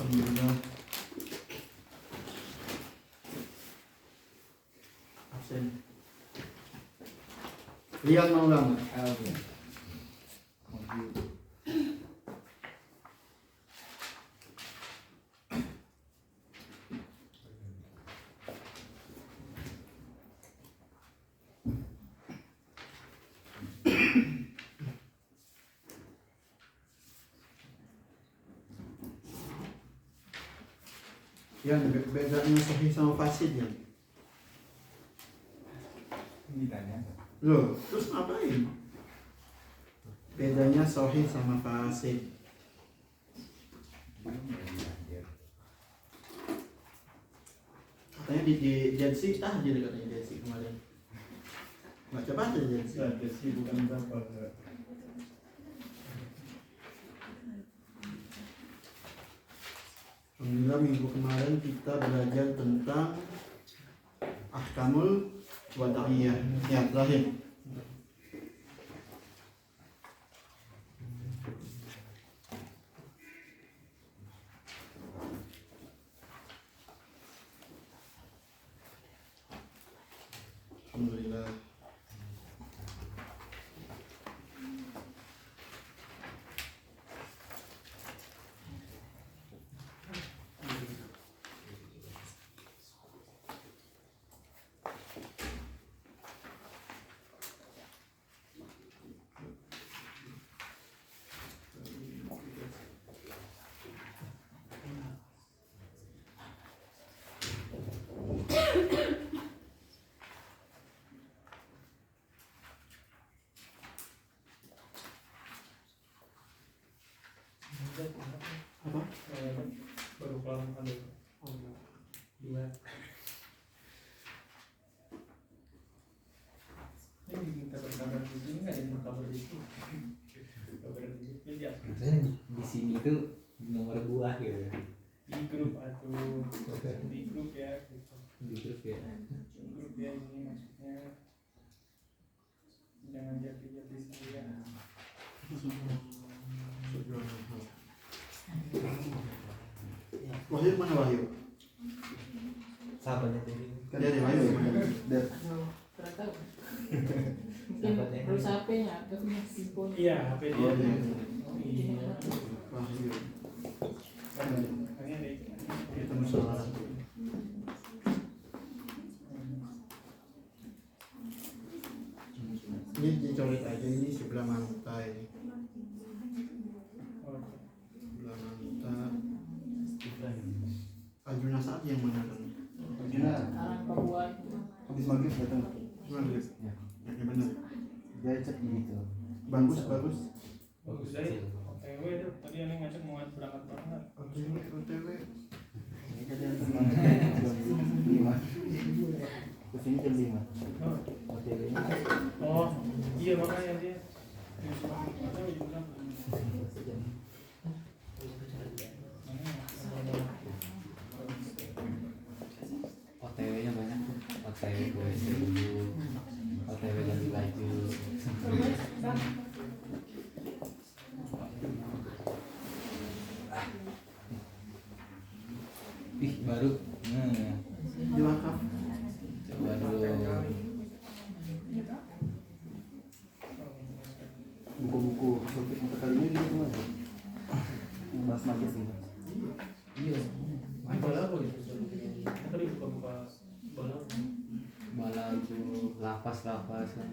Alhamdulillah. Absen. Rian Maulana. Yang bedanya sahih sama fasid ya? Ditanya. Loh, terus ngapain? Bedanya sahih sama fasid. Katanya di Jensi tahjil katanya Jensi kemarin. Baca baca Jensi. Jensi bukan berapa. Alhamdulillah minggu kemarin kita belajar tentang ahkamul wada'iyah. Ya, terakhir. Alhamdulillah. Apa? Baru kelar makan dulu. Dua. Ini kita berkabar di sini nggak ada kabar di sini. Kabar di sini ya. Maksudnya di sini tuh nomor buah gitu. Di grup atau di grup ya. Gitu. Di grup ya. Grup ya ini maksudnya jangan jati-jati sendirian. Wahyu mana Wahyu? Sahabatnya tadi. Kan dia ada Wahyu. Ternyata mungkin terus HP-nya atau punya handphone. Iya, HP dia. Oh, iya. Iya. Wahyu. Makanya ada Kita musyawarah. Ini dicoret aja, ini sebelah mantai. Sebelah mantai. Aljuna saat yang mana kan? Arang Papua itu. Habis maghrib datang. Maghrib. Ya. Yang benar. Dia cek gitu. Bagus, bagus. bagus dari OTW itu tadi yang ngajak mau berangkat banget. OTW. Ini kan yang jam 5. Kesini jam 5. OTW-nya Oh iya makanya dia ada juga OTW-nya banyak tuh. OTW gue dulu. OTW ganti baju. Ih baru. Nah, Di wakaf. coba dulu. buku-buku topik untuk kali ini gitu semua. Yang bahas maghrib gitu. Iya. bala apa gitu tadi buka-buka bala Bala itu lapas-lapas kan.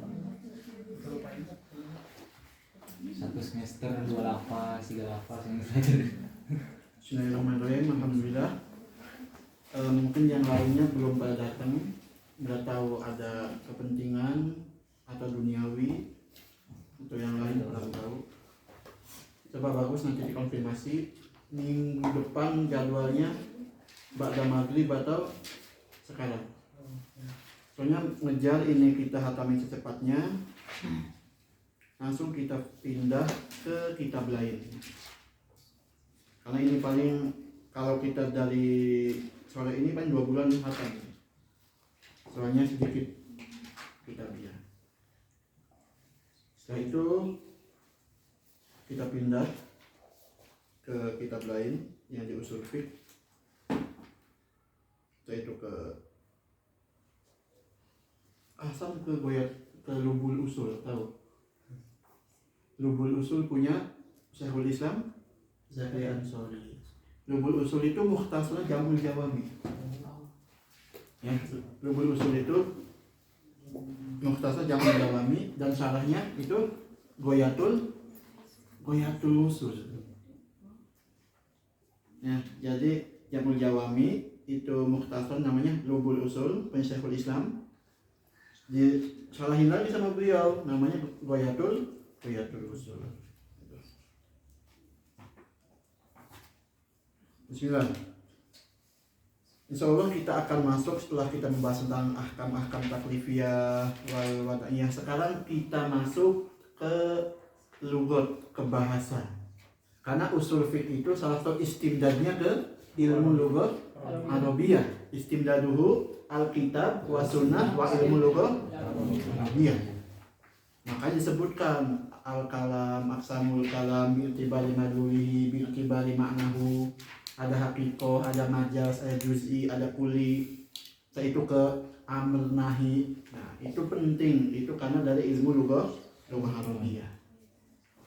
Satu semester 2 lapas, 3 lapas yang belajar. Bismillahirrahmanirrahim. Alhamdulillah. Mungkin yang lainnya belum pada datang, nggak tahu ada kepentingan atau duniawi atau yang lain belum tahu. Coba bagus nanti dikonfirmasi minggu depan jadwalnya ba'da maghrib atau sekarang. Soalnya ngejar ini kita hatamin secepatnya, langsung kita pindah ke kitab lain. Karena ini paling kalau kita dari sore ini paling 2 bulan hatam. Soalnya sedikit kitabnya. Setelah itu kita pindah ke kitab lain yang di usul fiqh, yaitu ke ke lubul usul. Tahu lubul usul punya Syekhul Islam Zakaria Ansori. Lubul usul itu mukhtasarnya Jamul Jawami. Ya, lubul usul itu mukhtasar Jamul Jawami dan syarahnya itu Goyatul Usul. Ya, jadi Jamul Jawami itu mukhtasar namanya Lubul Usul punya Syekhul Islam. Di salahin lagi sama beliau namanya Goyatul Usul. Bismillah. Insya Allah kita akan masuk setelah kita membahas tentang ahkam taklifiyah wal wada'iyah. Sekarang kita masuk ke lugat, ke bahasa. Karena usul fiqh itu salah satu istimdadnya ke ilmu lugat Arabiyah. Istimdaduhu alkitab wa sunnah wa ilmu lugat Arabiyah. Makanya disebutkan al-kalam, aqsamul kalam, bi'tibari madlulihi, bi'tibari maknahu. Ada hakikoh, ada majas, ada juz'i, ada kuli. Itu ke amr nahi. Nah, itu penting. Itu karena dari ilmu lughah Arabiyah.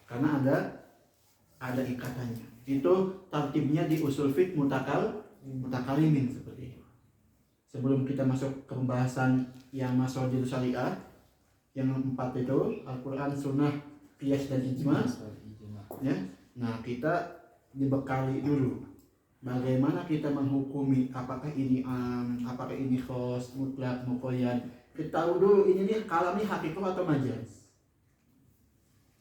Karena ada ikatannya. Itu tartibnya di usul fiqh mutakalimin seperti itu. Sebelum kita masuk ke pembahasan yang masajid syariah, yang 4 itu Al-Quran, Sunnah, Qiyas dan Ijma. Ya. Nah, kita dibekali dulu bagaimana kita menghukumi apakah ini apakah ini khos, mutlak, muqayyad. Kita tahu dulu ini nih kalam ini hakikah atau majaz.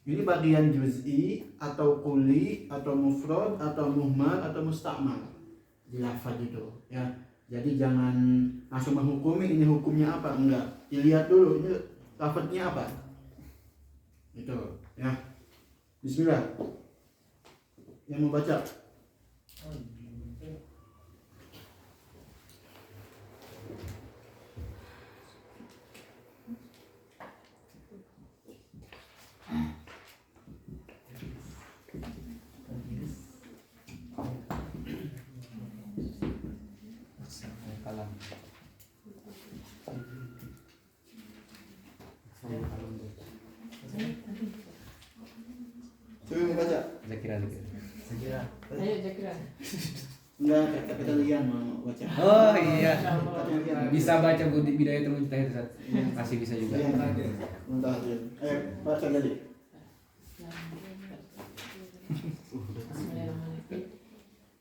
Ini bagian juz'i atau kuli atau mufrad atau muhmal atau musta'mal di lafaz itu ya. Jadi jangan langsung menghukumi ini hukumnya apa, enggak. Dilihat dulu ini lafaznya apa. Itu ya. Bismillah. Yang mau baca? Kalam. Coba mau baca? Zakira. Ayo Zakira. Enggak, kata Lian mau baca. Oh iya. Katanya Lian. Bisa baca Budi Bidayah Mujtahid Ustaz. Masih bisa juga. Lian. Entah Lian. Ayo baca tadi.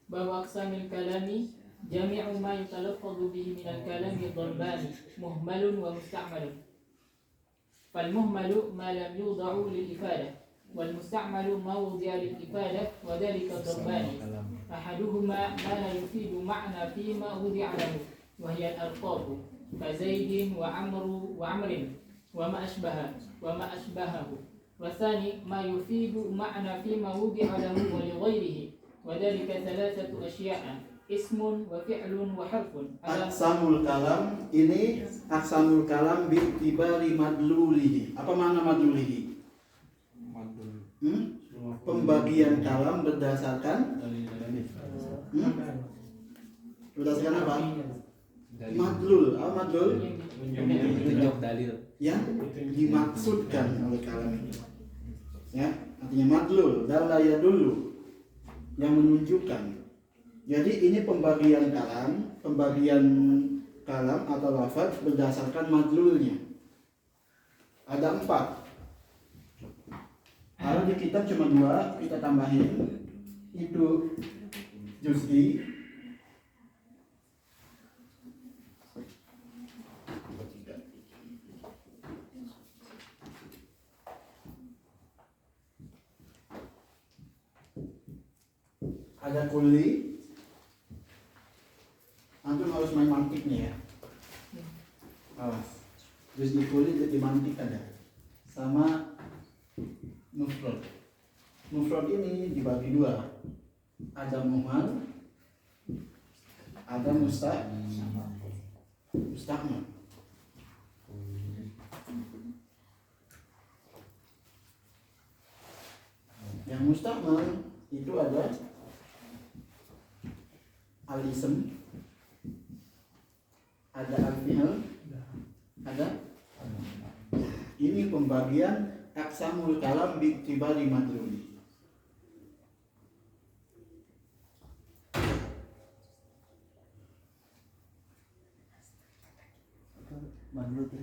Bahwa aqsamil kalami jami'u ma yutalaffadhu bihi min al-kalami dhanbani muhmalun wa musta'malun. Fal muhmalu ma lam yudha'u lil ifadah wal musta'malu ma wudi'a lil ifadah wa dhalika dhanbani. Ahaduhuma ma la yufidu ma'na fi ma wudi'a lahu wa hiya al-alqab ka Zaidin wa Amrin wa ma ashbahahu. والثاني ما يفيد معنى فيما وضع له ولغيره وذلك 3 أشياء اسم وفعل وحرف. Aqsamul kalam ini aqsamul kalam bi'tibari madlulihi. Apa makna madlulihi? Pembagian kalam berdasarkan berdasarkan apa? Madlul. Apa madlul? Tunjuk dalil. Yang dimaksudkan oleh kalam itu. Ya, artinya madlul, dalla yadullu, yang menunjukkan. Jadi ini pembagian kalam atau lafaz berdasarkan madlulnya. Ada 4. Kalau di kitab cuma 2, kita tambahin itu juz'i. Ada kuli. Antum harus main mantiknya ya. Awas. Terus di kuli di mantik ada. Sama mufrad. Mufrad ini dibagi 2. Ada muhmal, ada musta'mal. Yang musta'mal itu ada al-ism, ada al-fi'l, ada. Ini pembagian aqsamul kalam bi'tibari madluli. Mandul tuh.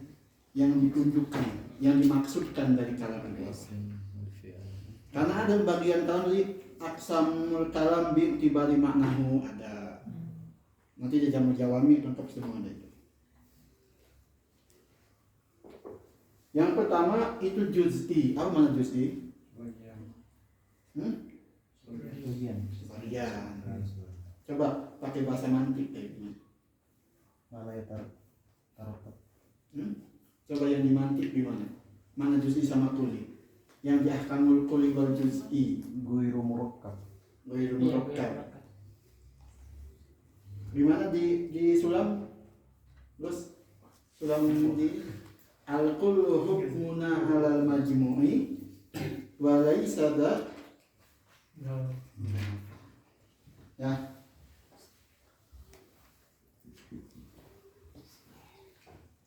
Yang ditunjukkan, yang dimaksudkan dari kalam itu. Karena ada bagian kalam dari aqsamul kalam bi'tibari maknahu ada. Nanti di jamu jawami lengkap semua ada itu. Yang pertama itu juz'i. Apa mana juz'i? Bagian. Bagian. Coba pakai bahasa mantik kayak gini. Mana ya taruh. Coba yang dimantik di mana? Mana juz'i sama kuli? Yang di ahkamul kuli wal juz'i. Ghairu murakkab. Ghairu Iya, murakkab. iya. Di mana di sulam? Terus sulam di al-kullu hukmuna 'alal majmu'i wa laysa da ya.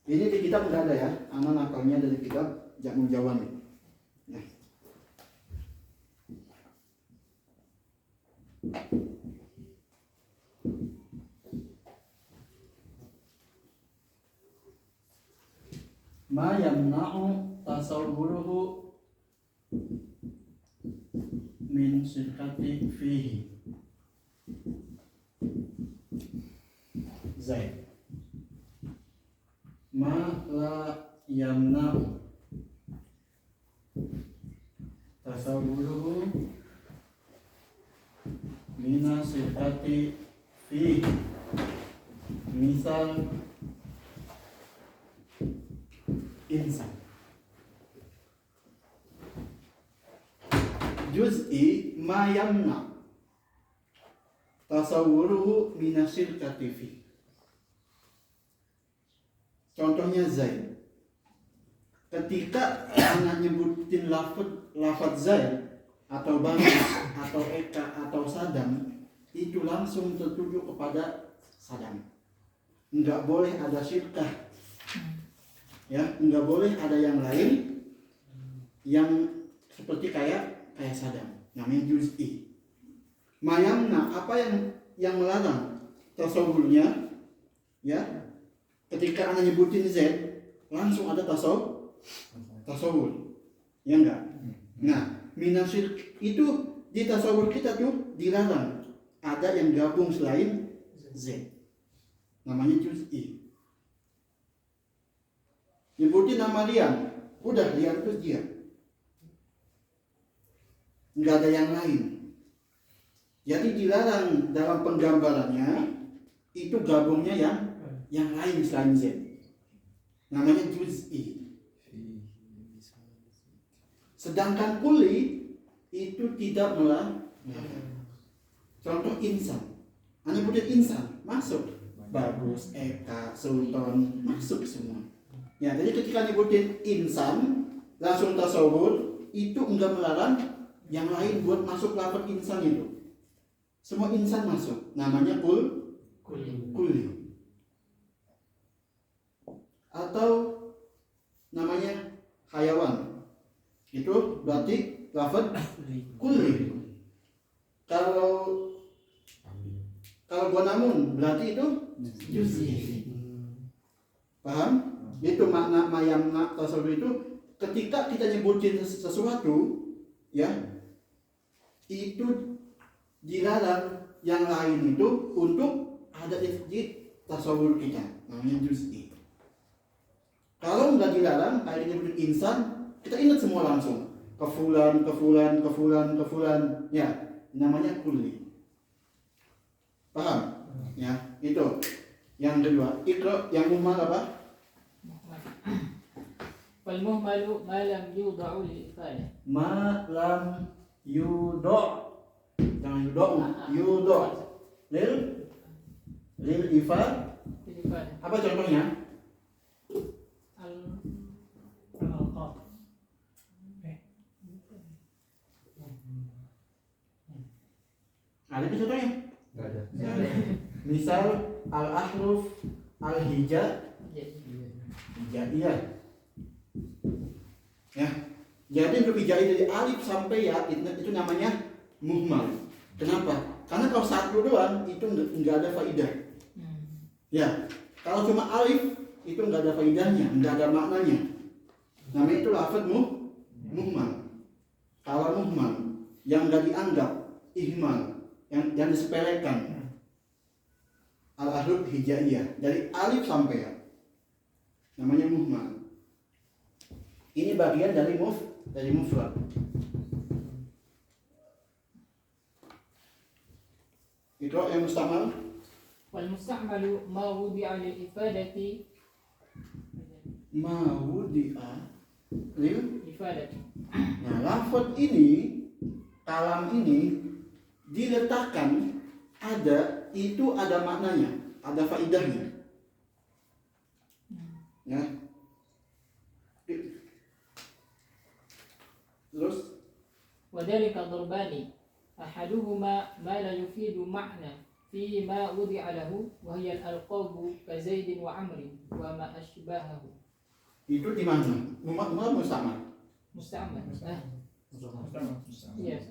Ini di kitab enggak ada ya. Anak nakalnya dari kitab Jamu Jawami. Ya. Ma yamna'u tasawwuruhu min sirkati fihi Zaid. Ma la yamna'u tasawwuruhu min sirkati fihi. Misal insan. Juz'i ma yamna tasawwuruhu minasyirkati fi. Contohnya Zaid. Ketika anak nyebutin lafaz Zaid atau Bagus atau Eka atau Sadam, itu langsung tertuju kepada Sadam. Enggak boleh ada syirkah. Ya, enggak boleh ada yang lain yang seperti kayak Sadam. Namanya juz'i. Mayamna, apa yang melarang tasawurnya? Ya, ketika anda nyebutin Z, langsung ada tasawur. Ya enggak? Nah, minasyir itu di tasawur kita tuh dilarang ada yang gabung selain Z. Namanya juz'i. Nyebutin nama Lian, udah Lian itu dia, nggak ada yang lain. Jadi dilarang dalam penggambarannya itu gabungnya yang lain selain Z. Namanya juz'i. Sedangkan kuli itu tidak melarang. Contoh insan, hanya nyebutin insan masuk. Bagus, Eka, Sultan masuk semua. Ya, jadi ketika nyebutin insan langsung tasawur itu enggak melarang yang lain buat masuk lafaz insan itu. Semua insan masuk. Namanya kuli. Atau namanya hayawan. Itu berarti lafaz kuli. Kalau gua namun berarti itu juz'i. Paham? Itu makna mayamna tasawur itu ketika kita nyebutin sesuatu ya itu dilarang yang lain itu untuk ada di tasawur kita, namanya juz'i. Kalau nggak dilarang kayak nyebutin insan, kita ingat semua langsung kefulan ya, namanya kuli. Paham? Ya, itu yang kedua. Iqra, yang muhmal apa? Fal-muhmalu ma lam yudha'u lil-ifada. Ma lam yudha'. Jangan yudha'. Lil ifad. Lil-ifada. Apa contohnya? Al-alqab. Ada contohnya? Nggak ada. Nggak ada. Misal al-ahruf hijaiyah. Ya. Jadi huruf hijaiyah dari alif sampai ya itu namanya muhmal. Kenapa? Karena kalau satu doang itu enggak ada faidah. Ya. Kalau cuma alif itu enggak ada faidahnya, enggak ada maknanya. Namanya itu lafaz muhmal. Kalau muhmal yang enggak dianggap ihmal, yang disepelekan. Al-ahruf hijaiyah dari alif sampai ya. Namanya muhmal. Ini bagian dari mufrad. Itu yang mustamal. Wal musta'malu ma wudi'a lil ifadati Ma wudi'a lil. ifadati. Nah, lafaz ini, kalam ini diletakkan itu ada maknanya, ada faidahnya. Ya. Terus وذلك ضربان أحدهما ما لا يفيد معنى فيما وضع له وهي الألقاب كزيد وعمر وما أشبهه. itu di mana? Mustamal. مستعمل. Mustama. Iya.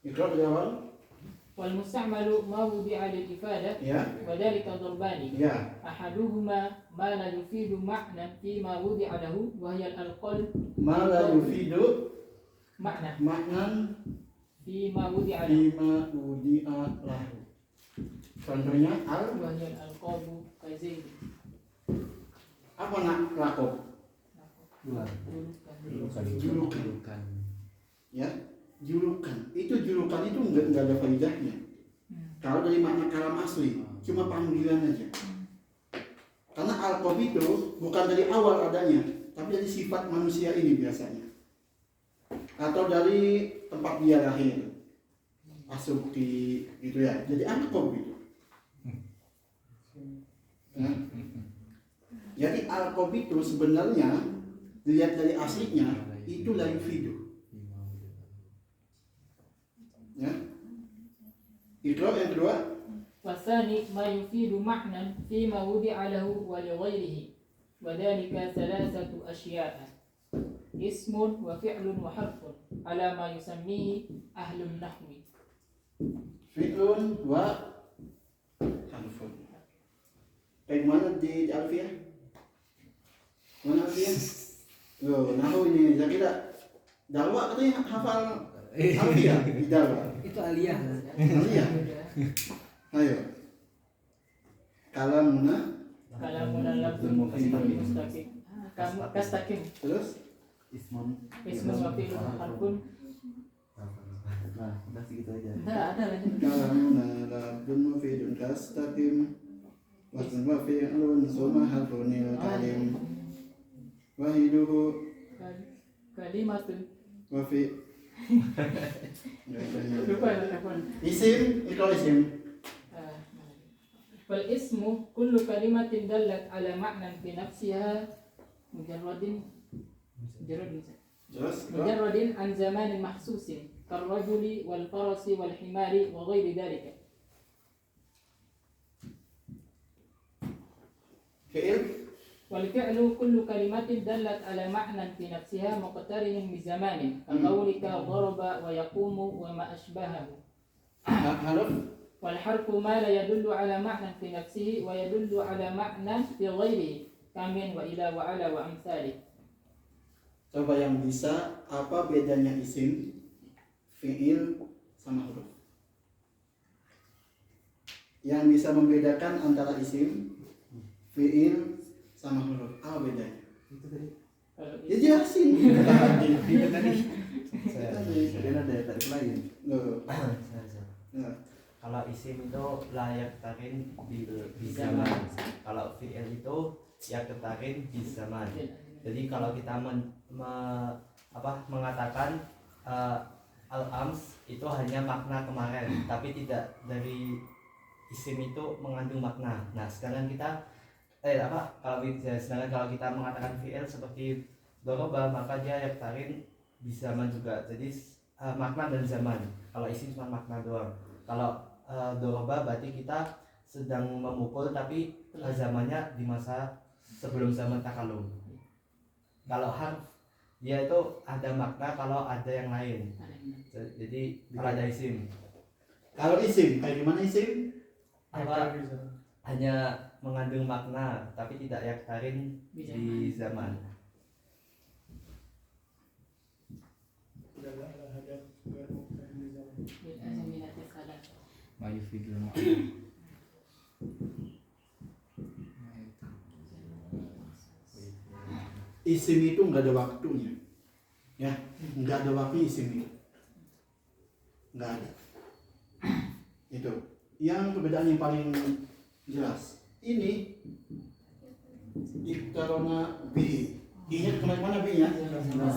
Ikrar dari awal. والمستعمل ما وضع للإفادة Ya. وذلك ضربان Ya. أحدهما ما لا يفيد معنى فيما وضع له وهي الألقاب Ma la yufidu معنى maknan فيما وضع له bima udi'a lahu. Contohnya وهي الألقاب كزيد. apa nak lakob? Julukan. Ya, julukan. Itu julukan itu enggak ada faedahnya. Kalau dari makna kalam asli, cuma panggilan aja. Karena alqab itu bukan dari awal adanya, tapi dari sifat manusia ini biasanya. Atau dari tempat dia lahir. Asuki gitu ya. Jadi alqab gitu. Ya. Jadi alqab itu sebenarnya dilihat dari aslinya itu la yufidu. Ya. Ikrar yang kedua. والثاني ما يفيد معنى فيما وضع له ولغيره وذلك ثلاثة أشياء اسم وفعل وحرف على ما يسميه أهل النحو. Fi'lun wa harfun. Kayak mana di Alfiyah? Mana Alfiyah? Loh, nahu ini saya kira Darwa katanya hafal Alfiyah di Darwa. Itu aliyah. Alfiyah. Ayo. Kalamuna كلامنا لفظ مستقيم كاستقيم terus Ismun. اسم وفعل وحرف. Nah, udah segitu aja. ada lanjut. kalamuna labdun mufidun kastaqim wasmun wa fi'lun summa harfunil kalim wahiduhu كلمة wa fi lupa telepon. isim itu isim. فالاسم كل كلمة دلت على معنى في نفسها مجرد Terus مجرد عن زمان محسوس كالرجل والفرس والحمار وغير ذلك. fi'il والفعل كل كلمة دلت على معنى في نفسها مقترن بزمان كقولك ضرب ويقوم وما أشبهه. haruf. والحرف ما لا يدل على معنى في نفسه ويدل على معنى في غيره كمن وإلى وعلى وأمثاله. Coba yang bisa apa bedanya isim, fi'il sama huruf? Yang bisa membedakan antara isim, fi'il sama huruf, apa bedanya? Itu tadi. Kalau Ya jelasin. Itu tadi. Saya ada tadi lain. Loh. Nah, Kalau isim itu layak takin di zaman. Kalau fi'il itu ya ketakin di zaman. Jadi kalau kita mengatakan al-ams itu hanya makna kemarin, tapi tidak dari isim itu mengandung makna. Nah, sedangkan kita sedangkan kalau kita mengatakan fi'il seperti doroba maka dia yaktarin bizaman juga. Jadi makna dan zaman. Kalau isim cuma makna doang. Kalau doroba berarti kita sedang memukul tapi zamannya di masa sebelum zaman takalum. Kalau harf dia itu ada makna kalau ada yang lain. Jadi kalau ada isim. Kalau isim kayak gimana isim? Apa hanya mengandung makna tapi tidak yaktarin di zaman. Mayufidul makna. Isim itu nggak ada waktunya, ya, nggak ada waktu isim itu, nggak ada. Itu yang perbedaan yang paling jelas. Ini iktarona bi, ingat kemana B-nya?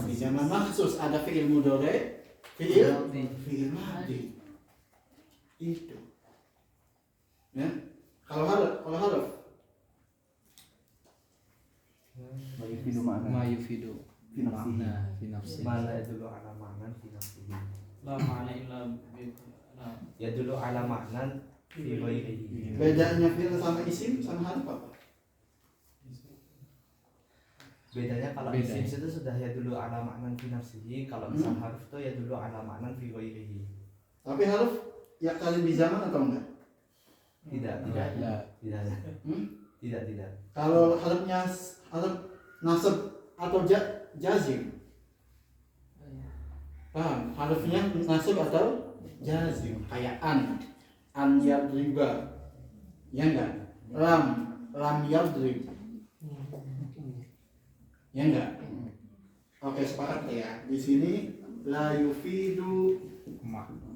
Di zaman maksus ada fiil mudhari, fiil madhi. Itu, ya. Kalau harf Mayufidu makna. Mayufidu Fi nafsihi. makna fi nafsihi. Mana dulu ala maknan fi nafsihi. La ma'ana illa Ya dulu ala maknan fi ghairihi. bedanya fiil sama isim sama harf apa? Bedanya kalau Beda, isim ya? itu sudah ya dulu ala maknan fi nafsihi, kalau misal harf itu ya dulu ala maknan fi ghairihi. Tapi harf ya kalian di zaman atau enggak? Tidak. Hmm? Tidak. Kalau harfnya harf nasab atau jazim, paham? Harfnya nasab atau jazim, kayak an yadriba, ya enggak? Lam yadrib, ya enggak? Oke, sepakat ya. Di sini la yufidu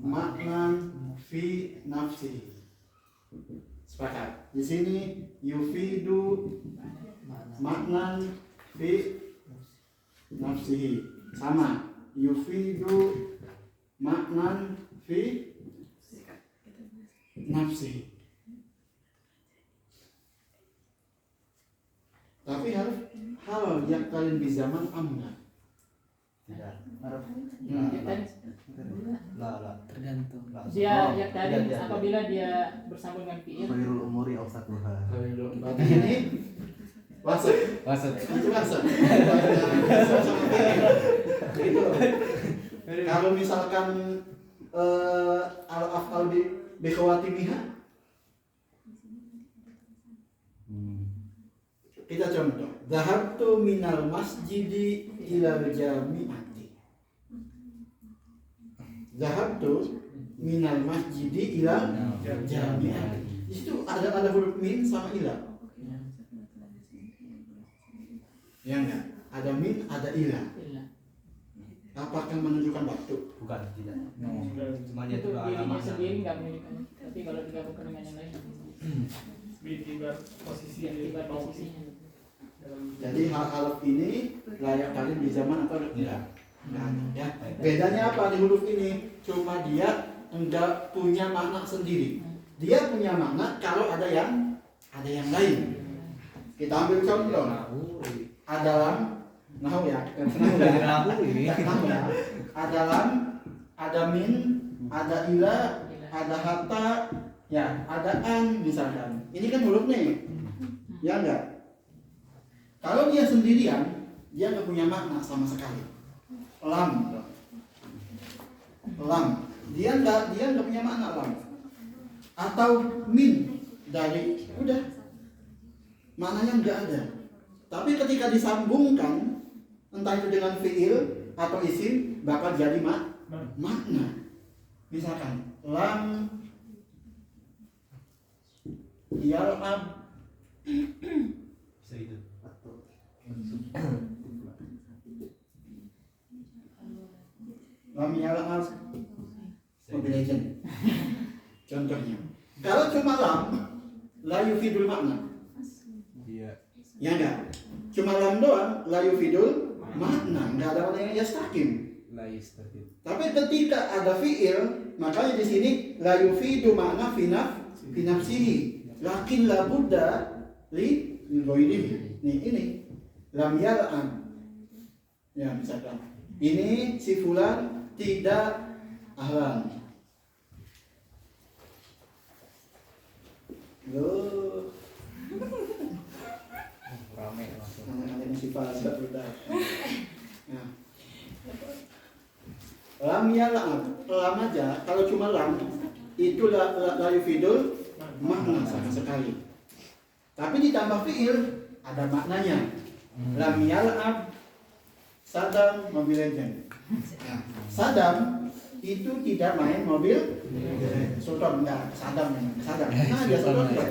maknan fi nafsihi. Sepakat. Di sini yufidu maknan fi nafsihi. Sama. Yufidu maknan fi nafsihi. Tapi harus hal yang kalian di zaman amna. Tidak. La. Tergantung. La. Dia yang tadi Tidak. apabila dia bersambung dengan fiil Khairul umuri awsatuha. Berarti ini wasat. Itu wasat. Itu. Kalau misalkan al-af'al bi khawatimiha, kita contoh. Dhahabtu minal masjidi ila jami'ati. Dhahabtu minal masjidi ila jami'ati. Di situ ada huruf min sama ila. Ya enggak? Ada min, ada ila. Apakah menunjukkan waktu? Bukan, tidak. No. Cuma ya itu dulu ala dirinya maknan. sendiri nggak menunjukkan, tapi kalau digabungkan dengan yang lain Biar posisi tiba posisinya. Jadi hal-hal ini layak kalian di zaman atau tidak? Nah, ya. Bedanya apa di huruf ini? Cuma dia enggak punya makna sendiri. Dia punya makna kalau ada yang lain. Kita ambil contoh. Ada lam, nahu ya. Ada lam, ada min, ada ila, ada hatta, ya, ada an misalkan. Ini kan huruf nih. Ya enggak? Kalau dia sendirian, dia nggak punya makna sama sekali. Lam, dia nggak punya makna lam. Atau min dari udah maknanya nggak ada. Tapi ketika disambungkan, entah itu dengan fiil atau isim, bakal jadi makna. Misalkan lam yal'ab, Bisa itu. lam yal'ab Mobile Legend. Contohnya. Kalau cuma lam, la yufidul makna. Iya. Ya enggak? Cuma lam doang, la yufidul makna. Enggak ada makna yang yastakim. La yastafid. Tapi ketika ada fiil, makanya di sini la yufidu makna fi nafsihi. Lakin la budda li ghairihi. Nih ini lam yal'an. Ya, misalkan ini si fulan tidak ahlan. Loh, Rame langsung. namanya si Fasa udah. Nah. Lam ya lam aja. Kalau cuma lam itu la yufidul makna sama sekali. Tapi ditambah fiil ada maknanya. Lam yal'ab Sadam Mobile Legend. Nah, Sadam itu tidak main mobil Sultan enggak, Sadam memang. Sadam. Nah, dia Sultan enggak.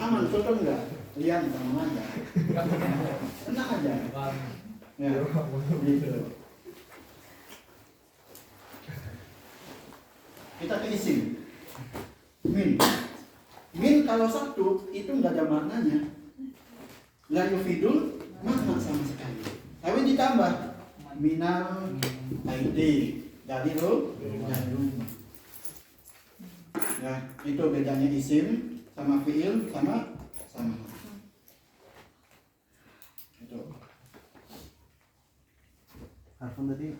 Aman Sultan enggak? Lian sama aja. Enak aja. Ya. Gitu. Kita ke isim. Min kalau satu itu enggak ada maknanya. La yufidul makna sama sekali. Tapi ditambah minal aidi dari rumah. Ya, itu bedanya isim sama fiil sama. Itu. Harfun tadi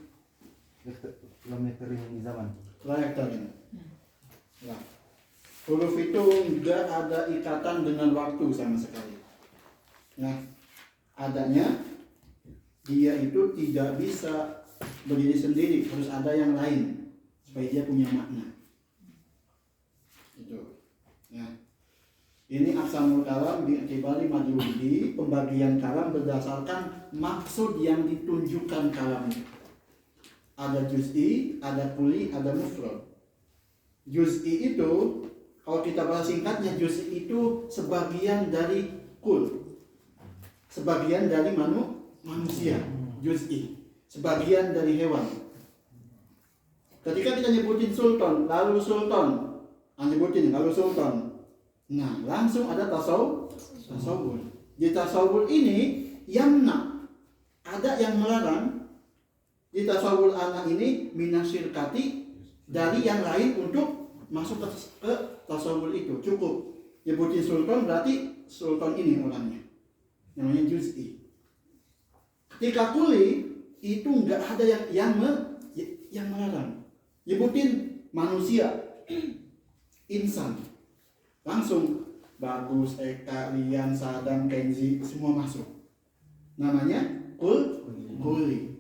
kilometer yang di zaman. Layak ini. Nah, huruf itu enggak ada ikatan dengan waktu sama sekali. Nah, adanya dia itu tidak bisa berdiri sendiri, harus ada yang lain supaya dia punya makna. Itu. Nah, ini aqsamul kalam bi'tibari majruhi, pembagian kalam berdasarkan maksud yang ditunjukkan kalam. Ada juz'i, ada kuli, ada mufrad. Juz'i itu kalau kita bahas singkatnya, juz'i itu sebagian dari kul. Sebagian dari manusia, juz'i. Sebagian dari hewan. Ketika kita nyebutin sultan, lalu sultan. Nyebutin lalu sultan. Nah, langsung ada tasawwur. Di tasawwur ini yamna, ada yang melarang. Di tasawwur anak ini minasyirkati, dari yang lain untuk masuk ke tasawwur itu. Cukup nyebutin sultan berarti sultan ini orangnya. Namanya juz'i. Ketika kuli itu enggak ada yang melarang. Nyebutin manusia, insan. Langsung Bagus, Eka, Lian, Sadam, Kenzi semua masuk. Namanya kuli.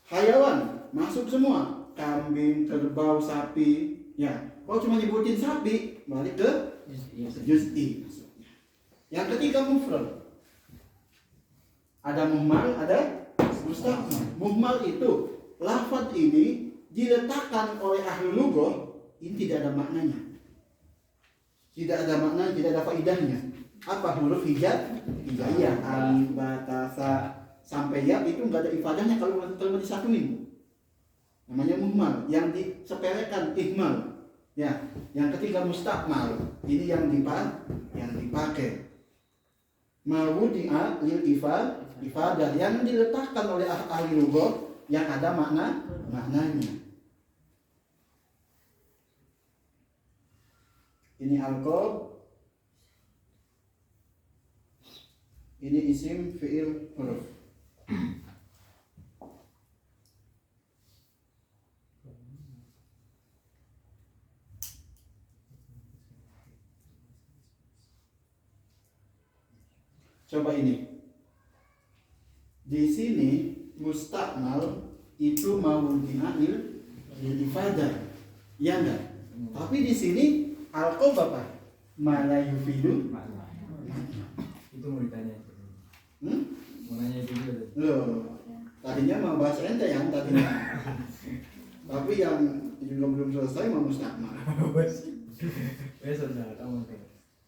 Hayawan masuk semua, kambing, kerbau, sapi. Ya, kalau cuma nyebutin sapi, balik ke juz'i. Yang ketiga mufrad. Ada muhmal, ada mustaqmal. Muhmal itu lafaz ini diletakkan oleh ahli lughah, ini tidak ada maknanya. Tidak ada makna, tidak ada faidahnya. Apa huruf hijaiyah, alif, ba, ta, sa sampai ya itu enggak ada ifadahnya kalau disatuin. Namanya muhmal, yang disepelekan ihmal. Ya, yang ketiga mustaqmal. Ini yang dipakai. Mawudi'a lil ifadah yang diletakkan oleh ahli lughah yang ada maknanya. Ini alqab, ini isim, fi'il, huruf. Coba ini. Di sini mustaqmal itu mawudi'a lil ifadah. Ya enggak? Tapi di sini alqab apa? Mala yufidu. Itu mau ditanya. Mau nanya juga. Loh, tadinya mau bahas ente yang tadinya. Tapi yang juga belum selesai mau mustaqmal. Saudara kamu.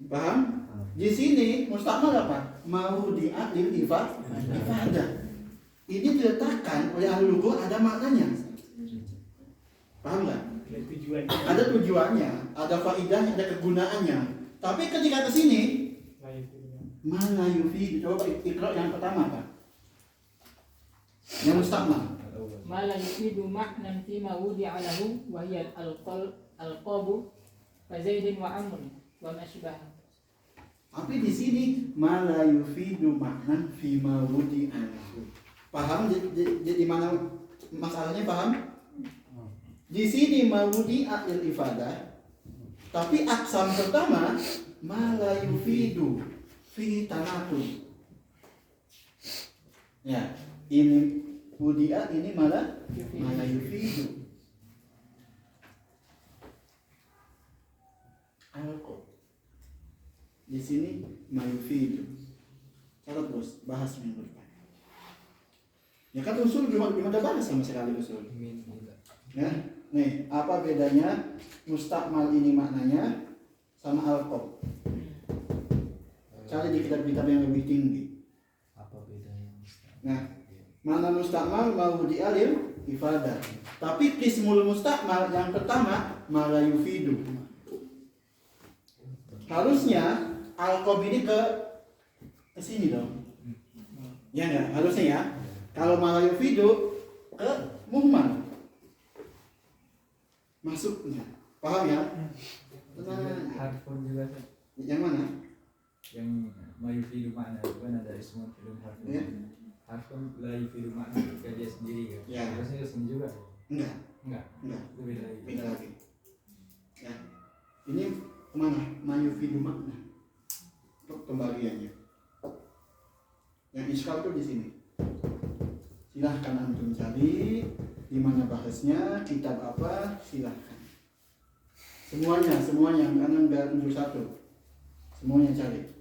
Paham? Di sini mustaqmal apa? Mawudi'a lil ifadah. Ini diletakkan oleh ahli lughah ada maknanya. Paham enggak? Ada tujuannya, ada faidahnya, ada kegunaannya. Tapi ketika ke sini mana yufi, coba ikra yang pertama apa? Yang mustaqmal. Ma la yufidu ma'nan fi ma wudi'a lahu wa hiya al-alqabu ka Zaidin wa Amr wa ma sybaha. Tapi di sini ma la yufidu ma'nan fi ma wudi'a lahu. Paham di mana masalahnya, paham? Di sini mawudi'a lil ifadah, tapi aksam pertama mala yufidu fi tanaqul. Ya, ini wudi'a, ini mala yufidu. Alqab. Di sini mayufidu. Catat bos, bahas minggu depan. Ya kan usul belum ada bahas sama sekali usul. Ya, nih apa bedanya mustakmal ini maknanya sama alqab? Cari di kitab-kitab yang lebih tinggi. Apa bedanya? Nah, mana mustakmal mawudi alim ifadah. Tapi qismul mustakmal yang pertama mala yufidu. Harusnya alqab ini ke sini dong. Ya enggak? Harusnya ya. Kalau mala yufidu ke muhmal. Masuknya. Paham ya? Tenang. Harfun juga Ustaz. Yang mana? Yang ma yufidu makna itu kan ada ismun fi'lun harfun. Ya. Harfun la yufidu makna ketika dia sendiri kan. Ya. Harusnya ism juga. Enggak. Enggak. Enggak. Itu beda lagi. Beda lagi. Ya. Ini kemana? Mayufidu makna. Untuk pembagiannya. Yang iskal tuh di sini. Silahkan antum cari di mana bahasnya, kitab apa, silahkan. Semuanya karena enggak untuk satu. Semuanya cari.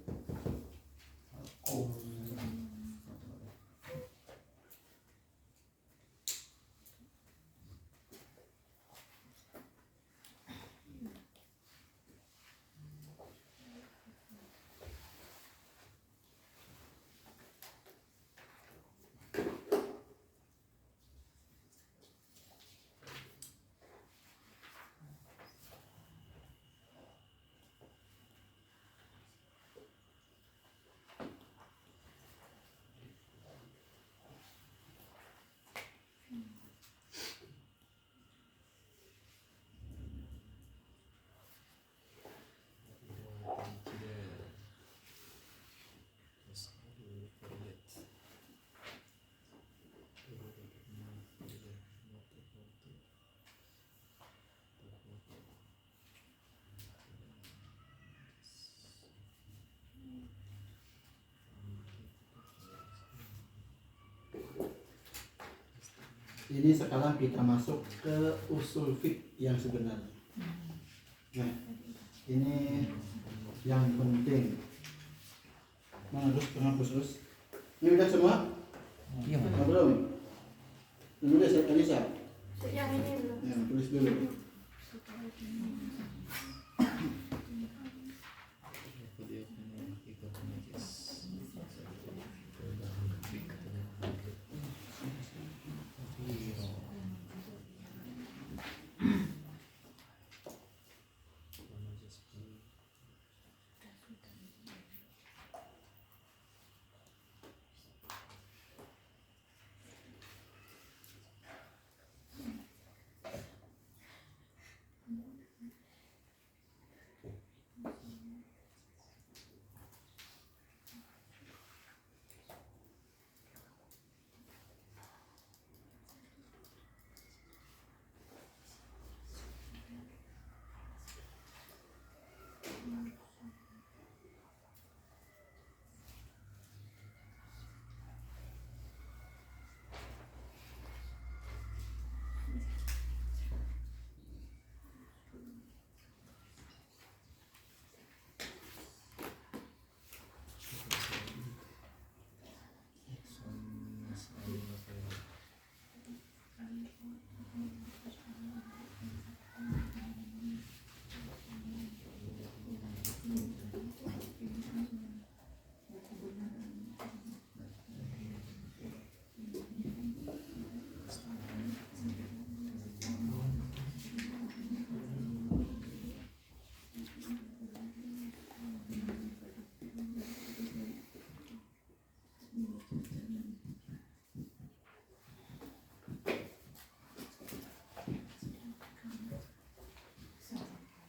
Ini sekarang kita masuk ke usul fiqh yang sebenarnya. Nah, ini yang penting. Mana terus? Ini udah semua? Iya, Mas. Oh, belum? Dulu deh, Elisa. Yang ini belum. Ya, tulis dulu.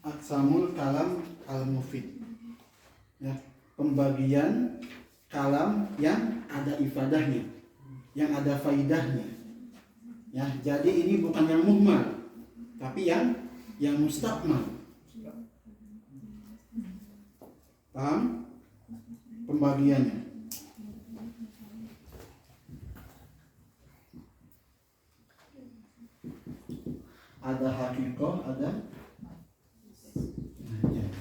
Aksamul kalam al-mufid. Ya, pembagian kalam yang ada ifadahnya. yang ada faidahnya. Ya, jadi ini bukan yang muhmal, tapi yang mustakmal. Paham pembagiannya? Ada hakikoh, ada majaz.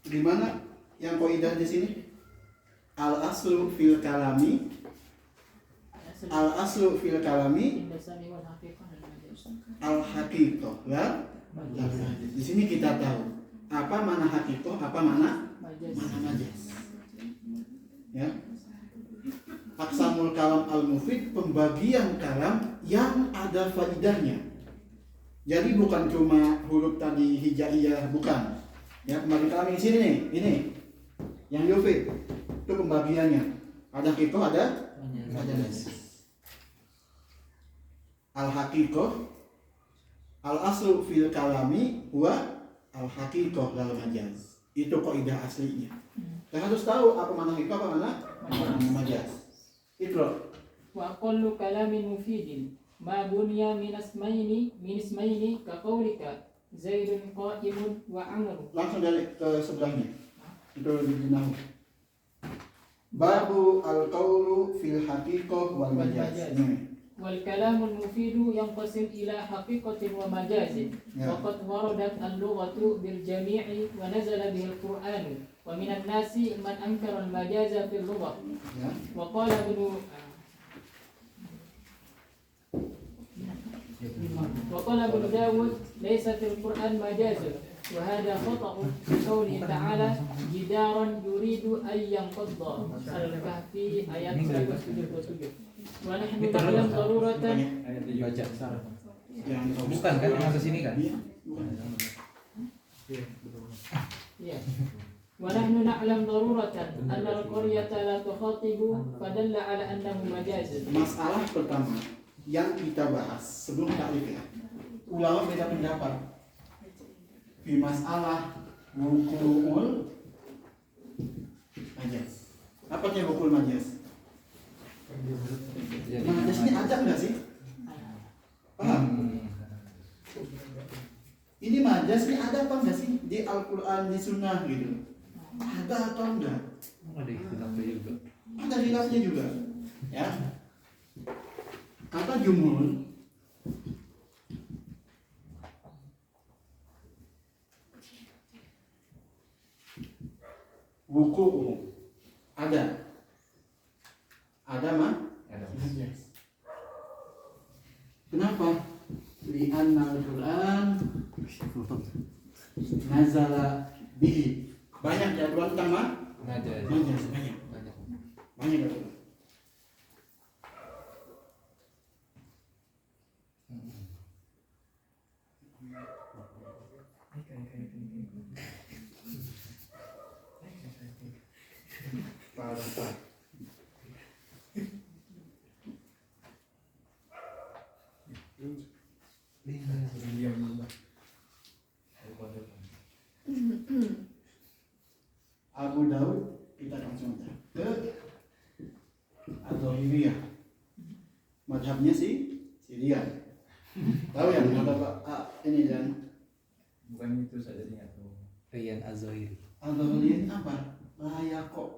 Gimana yang kaidah di sini? Al aslu fil kalami, al aslu fil kalami, Inda sami wal haqiqah wal majaz. al hakikoh. Di sini kita tahu apa mana hakikoh, apa mana Majaz. majaz. Ya. Aqsamul kalam al-mufid, pembagian kalam yang ada faidahnya. Jadi bukan cuma huruf tadi hijaiyah, bukan. Ya, pembagian kalam yang sini nih, ini yang yufid. Itu pembagiannya. Ada hakikoh, ada majaz. Al-hakikoh, al-aslu fil kalami huwa al-hakikoh lal majaz. Itu kaidah aslinya. Kita harus tahu apa mana hakikoh, apa mana majaz. Ikra. Wa aqallu kalamin mufidin ma bunya min ismaini ka qaulika Zaidun qa'imun wa Amr. Langsung dari ke sebelahnya. Itu di nahu. Babu al-qaulu fil haqiqah wal majaz. Wal kalamul mufidu yanqasim ila haqiqatin wa majazin. Ya. Wa qad waradat al-lughatu bil jami'i wa nazala bihi al-Qur'an. Wa minan nasi man ankara al-majaza fil lughah. Ya. Wa qala Ibnu Dawud laysa fil Qur'an majazun wa hadha khata'un fi qawli ta'ala jidaran yuridu an yanqadda al-kahfi ayat 177. Wa nahnu na'lam daruratan Ayat 7 baca Sarah. Yang Bukan kan yang atas sini kan? Iya, bukan. ya. Wa nahnu na'lam daruratan anna al-qaryata la tukhatibu fadalla ala annahu majazun. Masalah pertama yang kita bahas sebelum takrif ya. Ulama beda pendapat. Di masalah wuku'ul majaz. Apa yang wukul majaz? Jadi Majaz ini ada nggak sih? Paham? Ini majaz ini ada apa nggak sih di Al-Quran, di Sunnah gitu? Ada atau enggak? ada ikhtilafnya juga. Ada khilafnya juga, ya. Kata jumhur, wuku ada mah? Ada. Majaz. Kenapa? Li'anna al-Quran nazala bihi. Banyak jadwal tentang Majaz. majaz, banyak. Banyak. Banyak jadwal. Parah. Abu Daud, kita langsung aja ke Al-Zahiriyah. Madhabnya Syria. Tahu ya madhab ini kan? Bukan itu saja ingat tuh. Rian Az-Zahiri. Al-Zahiriyah ini apa? Layakok.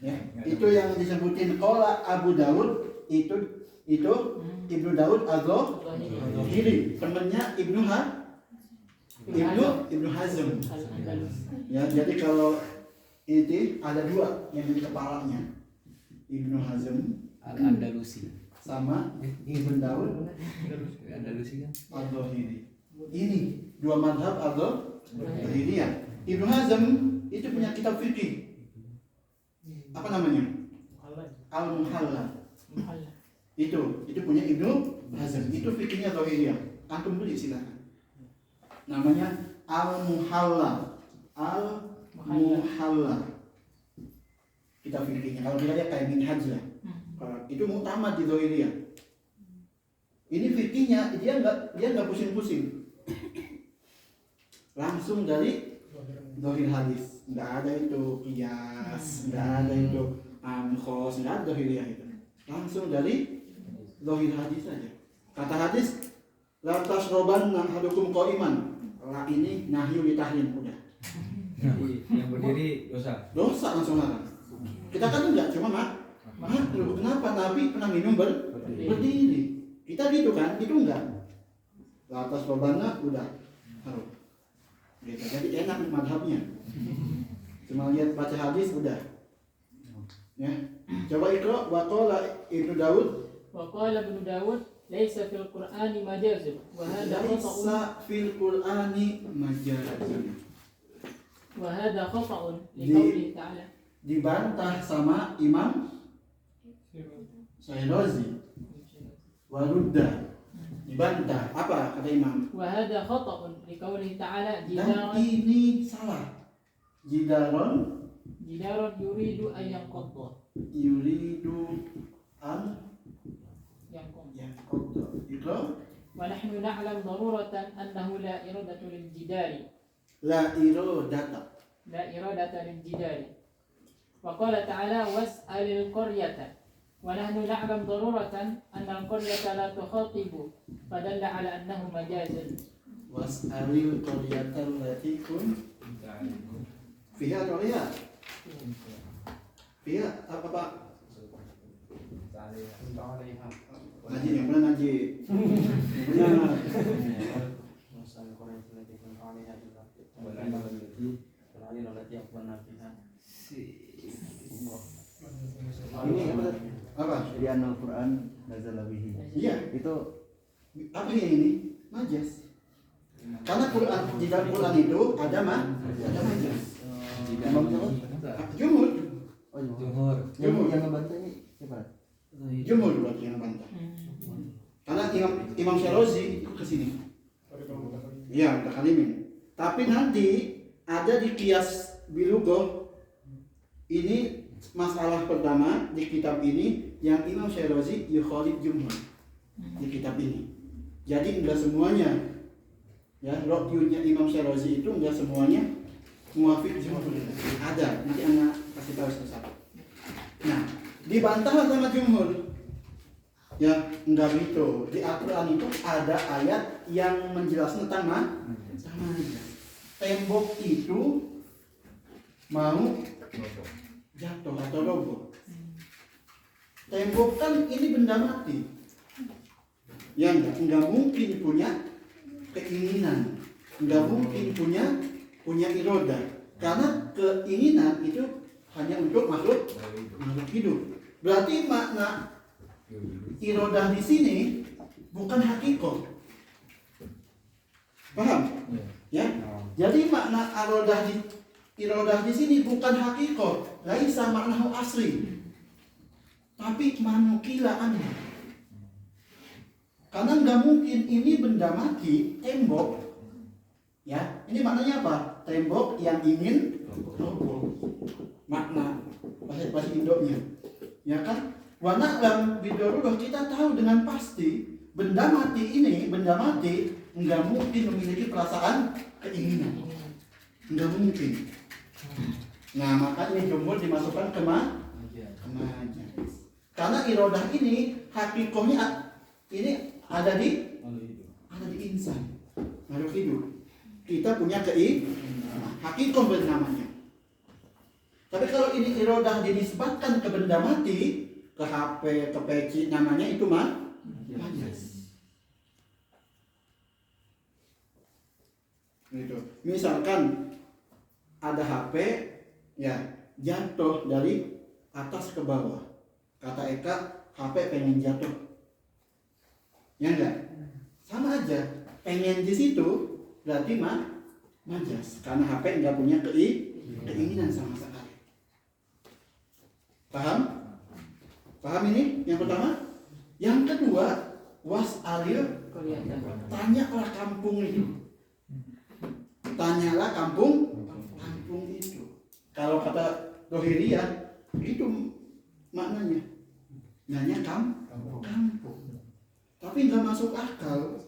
Ya, itu yang disebutin qala Abu Daud itu Ibnu Daud Al-Zahiri, temannya Ibnu Hazm. Ya, jadi kalau itu ada dua yang di kepalanya, Ibnu Hazm Al-Andalusi. sama Ibnu Daud Andalusi kan? Al-Zahiri. Ini dua madhab Al-Zahiriyah. Ibnu Hazm itu punya kitab fikih. Apa namanya? Al-Muhalla. Itu punya Ibnu Hazm. Itu fikihnya Zahiriyah. Antum beli silakan. Namanya Al-Muhalla. Al-Muhalla. Kitab fikihnya. Kalau kita lihat kayak Minhaj lah. Itu muktamad di Zahiriyah. Ini fikihnya dia nggak pusing-pusing. Langsung dari dohir hadis, nggak ada itu kias, nggak ada itu amkhos, nggak ada dohiriyah itu, langsung dari dohir hadis saja. Kata hadis, la tasrobanna ahadukum qa'iman, la ini nahyu li tahrim, udah Yang berdiri dosa. langsung larang. Kita kan enggak, cuma makruh. Kenapa? Nabi pernah minum berdiri. Kita gitu kan, itu enggak. La tasrobanna udah harum. Gitu. Jadi enak madhabnya. Cuma lihat baca hadis udah. Ya. Coba ikra wa qala Ibnu Daud. Wa qala Ibnu Daud laisa fil Qur'ani majazun wa hadha khata'un Laisa fil Qur'ani majazun. wa hadha khata'un li qawlihi ta'ala. Dibantah sama Imam Syirazi. Warudda. Dibantah. Apa kata Imam? Wa hadha khata'un li qawlihi ta'ala Dan ini salah. Jidaron jidaron yuridu an yanqadda. yuridu an Yanqadda. yaqadda. Ikra Wa nahnu na'lam daruratan annahu la iradatu lil jidari. la irodata. La iradata lil jidari. Wa qala ta'ala was'alil qaryata. Wa nahnu na'lam daruratan anna al-qaryata la tukhatibu. Fadalla ala annahu majazun. Was'alil qaryatan allati kun fiha qarya. Fiha apa Pak? Ngaji yang mana ngaji? Benar. Ini Apa? di Al-Quran nazala bihi. Iya. Itu Apa yang ini? Majas. Karena Quran di dalam Quran itu ada majas. Imam siapa? Jumhur. Oh, iya. Jumhur. Yang ngebantah ini siapa? Jumhur berarti yang bantah. Karena Imam Syirazi itu ke sini. Iya, Mutakalimin. Tapi nanti ada di Qiyas Bilughah ini masalah pertama di kitab ini yang Imam Syirazi yukhalif jumhur di kitab ini. Jadi enggak semuanya ya rokyunya Imam Syirazi itu enggak semuanya muafik jumhur. Ada, nanti anak kasih tahu satu-satu. Nah, dibantah sama jumhur. Ya, enggak gitu. Di Al-Quran itu ada ayat yang menjelaskan tentang majas. Tembok itu mau jatuh atau roboh. Tembok kan ini benda mati. Ya enggak mungkin punya keinginan, enggak mungkin punya iroda. Karena keinginan itu hanya untuk makhluk hidup. Berarti makna irodah di sini bukan hakikat. Paham? Ya. Jadi makna irodah di sini bukan hakikat, laisa maknahu asli. Tapi manukilaan. Karena nggak mungkin ini benda mati, tembok. Ya, ini maknanya apa? Tembok yang ingin roboh. Makna bahasa Indonya. Ya kan? Warna dalam video kita tahu dengan pasti benda mati nggak mungkin memiliki perasaan keinginan, nggak mungkin. Nah makanya jumhur dimasukkan ke majas. Karena irodah ini hakikohnya ini ada di insan, makhluk hidup. Kita punya hakikoh bernamanya. Tapi kalau ini irodah dinisbatkan ke benda mati, ke HP, ke PC, namanya itu majas. Gitu. Misalkan ada HP ya jatuh dari atas ke bawah. Kata Eka, HP pengen jatuh. Ya enggak? Sama aja. Pengen di situ berarti majas. Karena HP enggak punya keinginan sama sekali. Paham? Paham ini? Yang pertama? Yang kedua, was'alil tanyalah kampung itu. Tanyalah kampung itu. Kalau kata Dohiriyah itu maknanya nanya kampung. Tapi nggak masuk akal.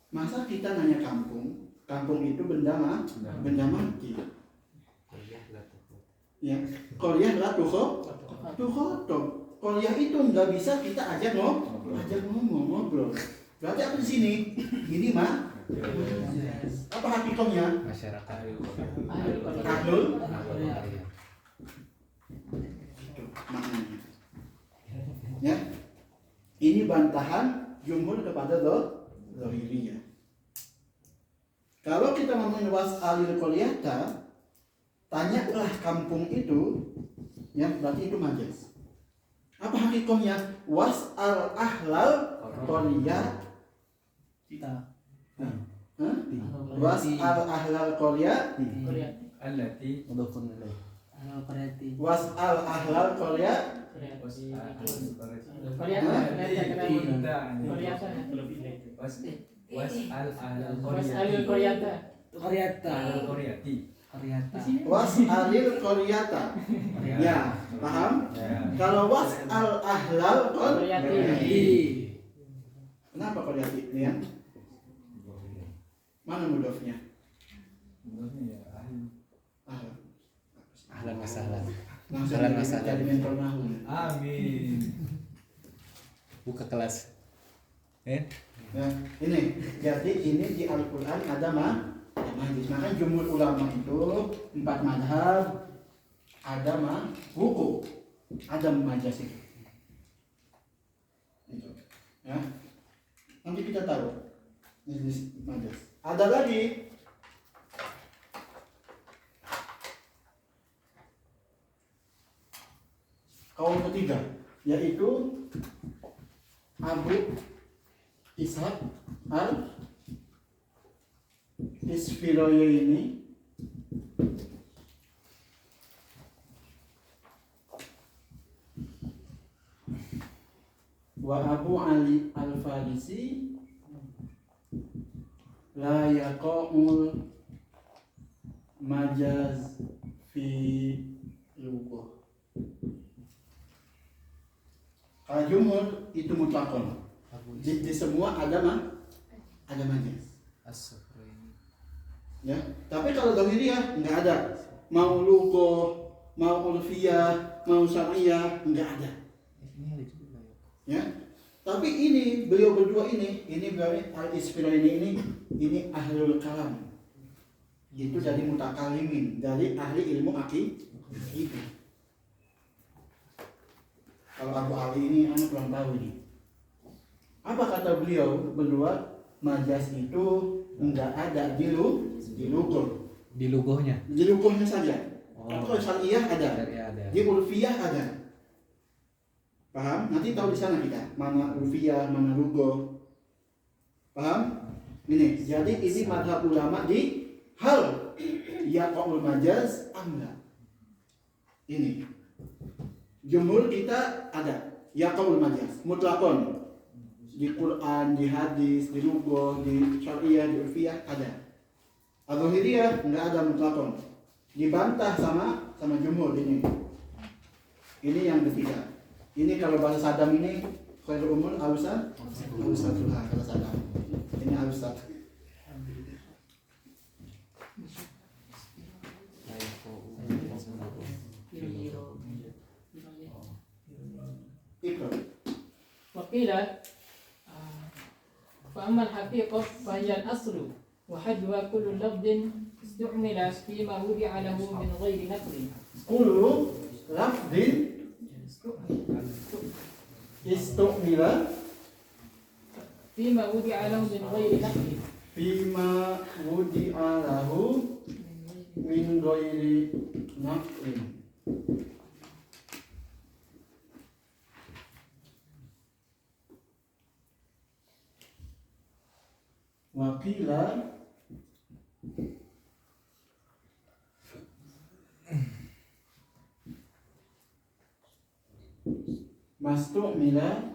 Masa kita nanya kampung itu benda mati. Ya, Korea adalah tukhotob. Korea itu nggak bisa kita ajak ngobrol. Berarti apa di sini? Ini mah apa hakikatnya? Masyarakat. Ahlul Qaryah. maknanya. Ya, ini bantahan jumhur kepada Zahiriyah. Kalau kita ngomongin was'alil qaryata, tanyalah kampung itu, ya berarti itu majaz. Apa hakikatnya? Was'al ahlal qaryah. Was'al ahlal qaryah. Allati Mudhafun ilaih. Was'al ahlal qaryah. was'al ahlal Was'alil qaryata. qaryati. Was'alil qaryata. Ya, paham? Kalau was'al ahlal qaryati. Kenapa qaryati? Ya. Mana mudhafnya? Ahlal. Ahlan wa sahlan. Langsung Ahlan wa sahlan. jadi mentor nahu. Amin. Buka kelas. Ya, ini. Jadi ini di Al-Qur'an ada majaz. Makanya jumhur ulama itu 4 mazhab ada wuku. Ada majaz itu. Itu. Ya. Nanti kita tahu. Ini majaz. Ada lagi kaum ketiga, yaitu Abu Ishaq al-Isfirayini wa Abu Ali al-Farisi la yaqa'ul majaz fi lughah. Kalau jumhur itu mutlakon. Di semua ada majaz. Ya, tapi kalau Zahiriyah nggak ada. Mau lughah, mau urfiyah, mau syariah nggak ada. Ya. Tapi ini beliau berdua ini beliau al-Isfirayini ini ahlul kalam. Itu dari mutakalimin, dari ahli ilmu akidah. Kalau Abu Ali ini anak kurang tahu ini. Apa kata beliau berdua? Majaz itu enggak ada di lughah. Di lughahnya. Di lughahnya saja. Tapi kalau syariah ada. Ada. Di urfiyah ada. Paham? Nanti tahu di sana kita mana urfiyah, mana lughah. Paham? Ini. Jadi ini mazhab ulama di hal yaqaul majaz amla. Ini. Jumhur kita ada yaqaul majaz mutlaqon. Di Quran, di hadis, di lughah, di syariah, di urfiyah ada. Al-Zahiriyah enggak ada mutlaqon. Dibantah sama jumhur ini. Ini yang ketiga. Ini kalau bahasa Sadam ini khairul umur awsatullah kalau Sadam. Ini awsat. Ikra. وقيل فأما الحقيقة فهي الأصل وحدها كل لفظ استعمل فيما وضع له من غير نقل Kullu lafdin istu'mila فيما وضع له من غير نقل fima wudi'a lahu min ghairi naqlin. Wa qila mastu'mila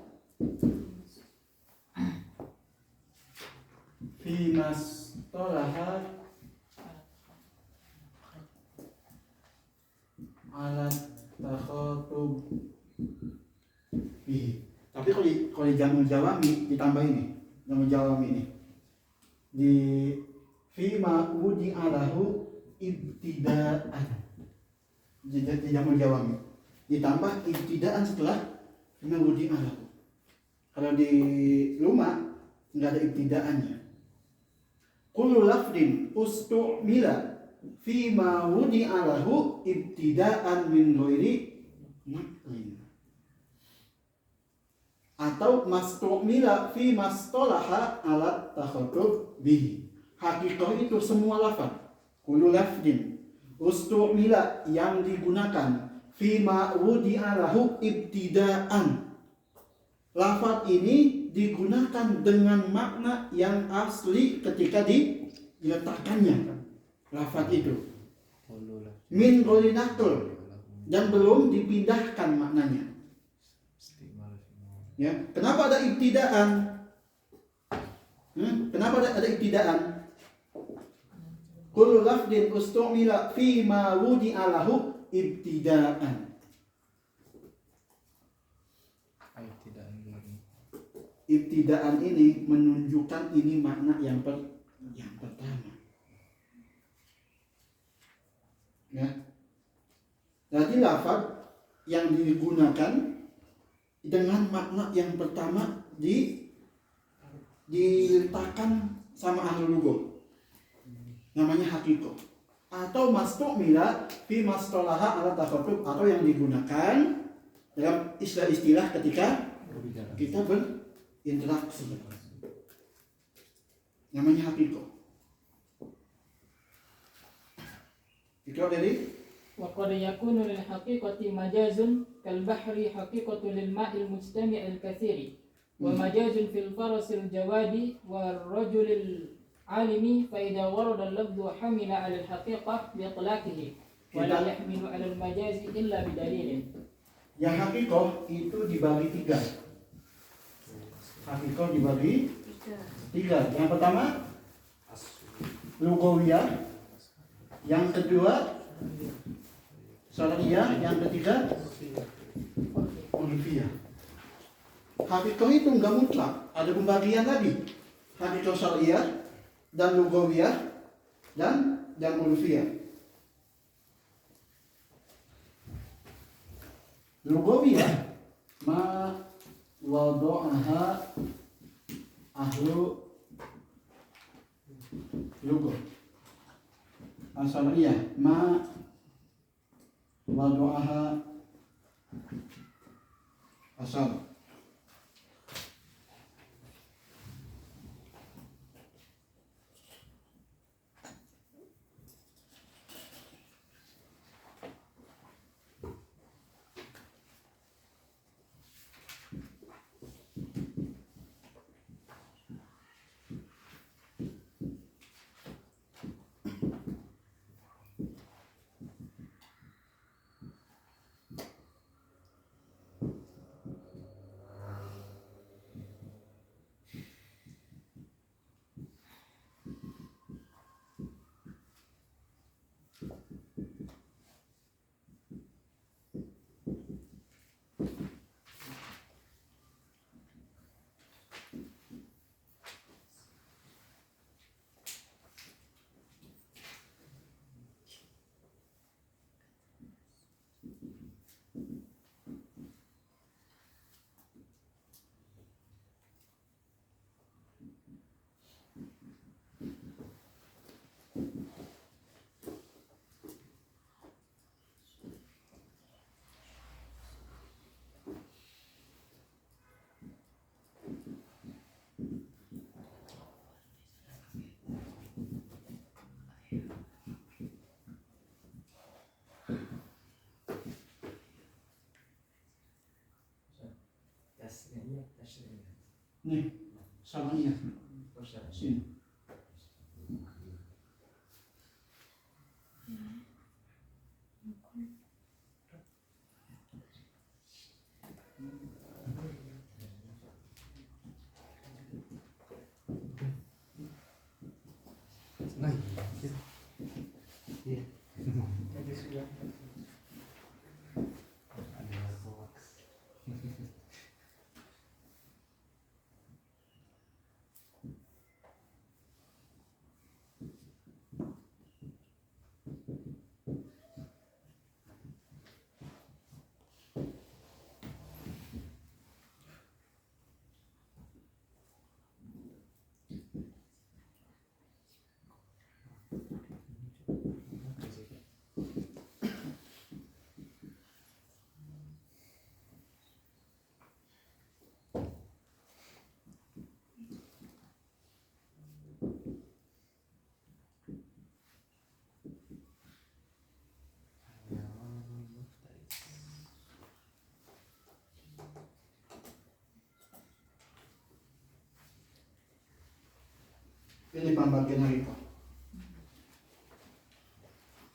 fi mastolaha ala takhatub bihi. Tapi kalau di jamul jawami ditambah ini, jamul jawami ini di fima wudi alahu ibtidaan. Jamul jawami. Ditambah ibtidaan setelah mewudi alahu. Kalau di rumah nggak ada ibtidaannya. Kullu lafdin ustu'mila fima wudi alahu ibtidaan min ghairi naqlin. Atau mastu'mila fi mastolaha ala takhatub bihi. Hakikah itu semua lafaz. Kullu lafdin ustu'mila yang digunakan fima wudi'a lahu ibtidaan. Lafaz ini digunakan dengan makna yang asli ketika diletakkannya. Lafaz itu min ghairi naql dan belum dipindahkan maknanya. Ya, kenapa ada ibtidaan? Kenapa ada ibtidaan? Kullu lafdin ustu'mila fi ma wudi'a lahu ibtidaan. Ibtidaan ini menunjukkan ini makna yang pertama. Ya. Jadi lafaz yang digunakan dengan makna yang pertama diletakkan sama ahli lugah, namanya hakiko, atau mastu'mila fi mastolaha ala takhatub, atau yang digunakan dalam istilah-istilah ketika kita berinteraksi, namanya hakiko. Ikut dari وقد يكون للحقيقة مجاز كالبحر حقيقة للماء المجتمع الكثير ومجاز في الفرس الجواد والرجل العالم فإذا ورد اللفظ حمل على الحقيقة بإطلاقه ولا يحمل على المجاز إلا بدليل. Yang hakikoh itu dibagi tiga. Hakikoh dibagi tiga. Yang pertama lugawiyah, yang kedua syar'iyah, yang ketiga urfiyah. Hakikoh itu enggak mutlak, ada pembagian lagi. Hakikoh syar'iyah dan lugawiyah dan urfiyah. Lugawiyah ma wada'aha ahlu lugah. Syar'iyah ma wada'aha asal. Nih, syar'iyah. Sini. Ini pembagian harifah.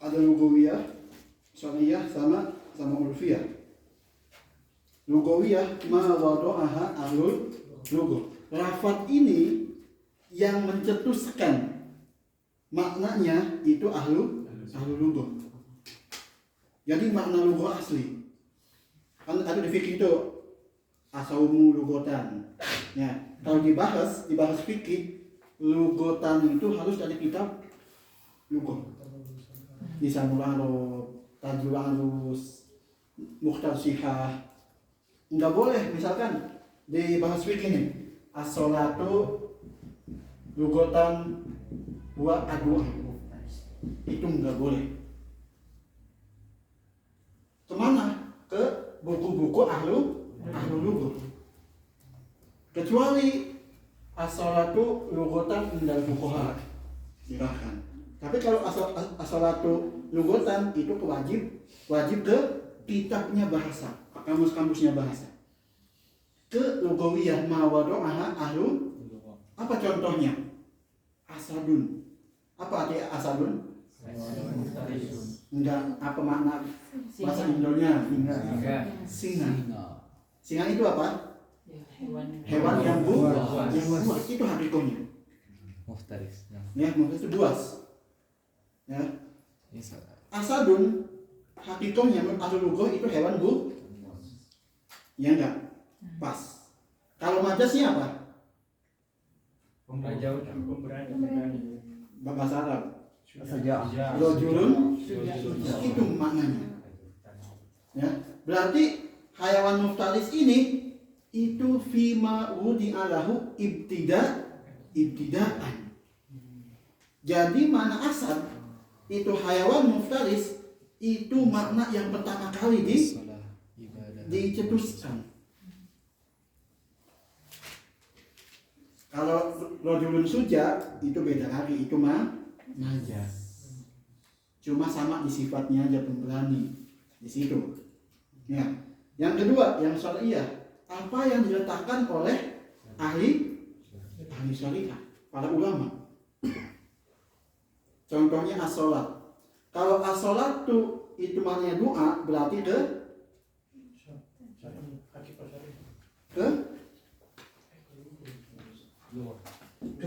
Ada lugawiyah, syar'iyah sama urfiyah. Lugawiyah ma wada'aha ahlul lughah. Lafaz ini yang mencetuskan maknanya itu ahlul lughah. Jadi makna lughah asli. Kan ada di fikih itu asaumu lughatan. Ya, kalau dibahas fikih lughatan itu harus dari kitab lughah. Lisanul Arab, Tajul Arus, Mukhtar Sihah. Enggak boleh misalkan di bahas fikih ini as-sholatu lughatan wa adua. Itu enggak boleh. Kemana? Ke buku-buku ahlu lughah. Kecuali as-sholatu lughatan indal fuqaha. Silahkan. Tapi kalau as-sholatu lughatan itu wajib ke kitabnya bahasa, kamus-kamusnya bahasa. Ke lugawiyah ma wada'aha ahlu. Apa contohnya? Asadun. Apa arti asadun? Enggak, apa makna bahasa Indonya? Singa. Singa itu apa? Hewan yang buas. Itu hakikatnya. Muftaris. Ya, muftaris itu buas. Ya. Asadun hakikatnya ahlu lughah itu hewan ya enggak? Pas. Kalau majasnya apa? Pemberani. Bahasa Arab. Saja. Rojulun itu maknanya. Ya, berarti hayawan muftaris ini itu fima wudi'alahu ibtidaan. Jadi mana asad itu hayawan muftaris itu makna yang pertama kali dicetuskan. Kalau rojulun suja itu beda lagi, itu majas. Cuma sama di sifatnya aja, pemberani di situ. Ya. Yang kedua, yang syariah, apa yang diletakkan oleh ahli syariah, para ulama. Contohnya as-sholat. Kalau as-sholat itu maknanya doa, berarti ke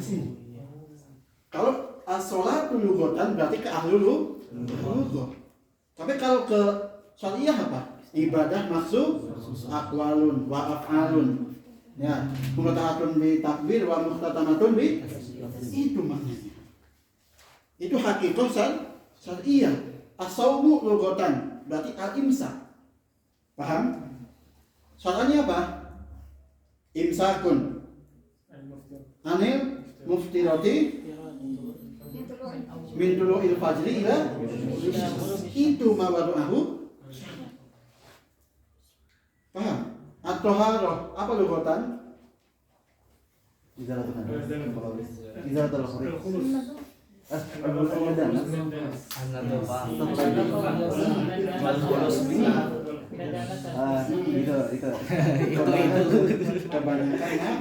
sini. Kalau as-sholat lughatan berarti ke ahlul lughah. Tapi kalau ke syariah apa? Ibadah maksud aqwalun wa af'alun. Ya, muqta'atun bi takbir wa muqtatamatun bi, itu maknanya. Itu hakikat syariah. As-saumu lughatan berarti al-imsak. Paham? Soalnya apa? Imsakun anil muftirati min tulu'il fajri ila itu mawadu'ahu. Paham? At-taharah apa lughatan? Izalatul khuruf. Itu kebanyakan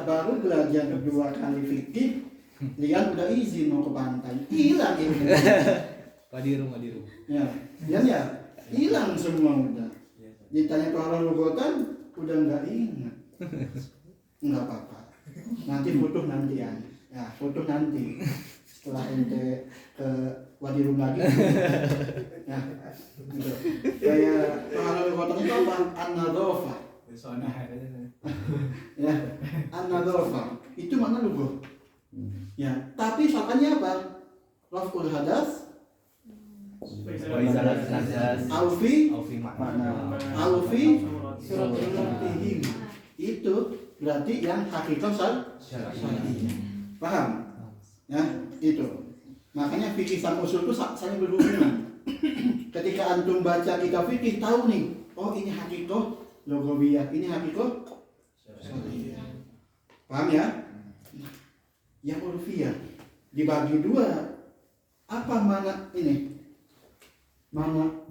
baru belajar kedua kali fikih, lihat udah izin mau ke pantai, hilang ini. Madiru. Ya, hilang semua udah. Ditanya kalau lughatan udah nggak ingat. Nggak apa-apa. Nanti foto nanti ya. Ya, foto nanti. Setelah ente ke Wadi Rum lagi. Ya, gitu. Kayak kalau lughatan itu apa? An-nadhafah. Ya, an-nadhafah. Itu mana lughah? Ya, tapi soalnya apa? Raf'ul hadas. Aufi makna Aufi suratihim. Itu berarti yang hakikah syar'iyah. Paham? Ya, itu. Makanya fikih sama usul itu saling berhubungan. Ketika antum baca kitab fikih tahu nih, oh ini hakikah lugawiyah, ini hakikah syar'iyah. Paham ya? Yang urfiyah dibagi dua. Apa mana ini? Mana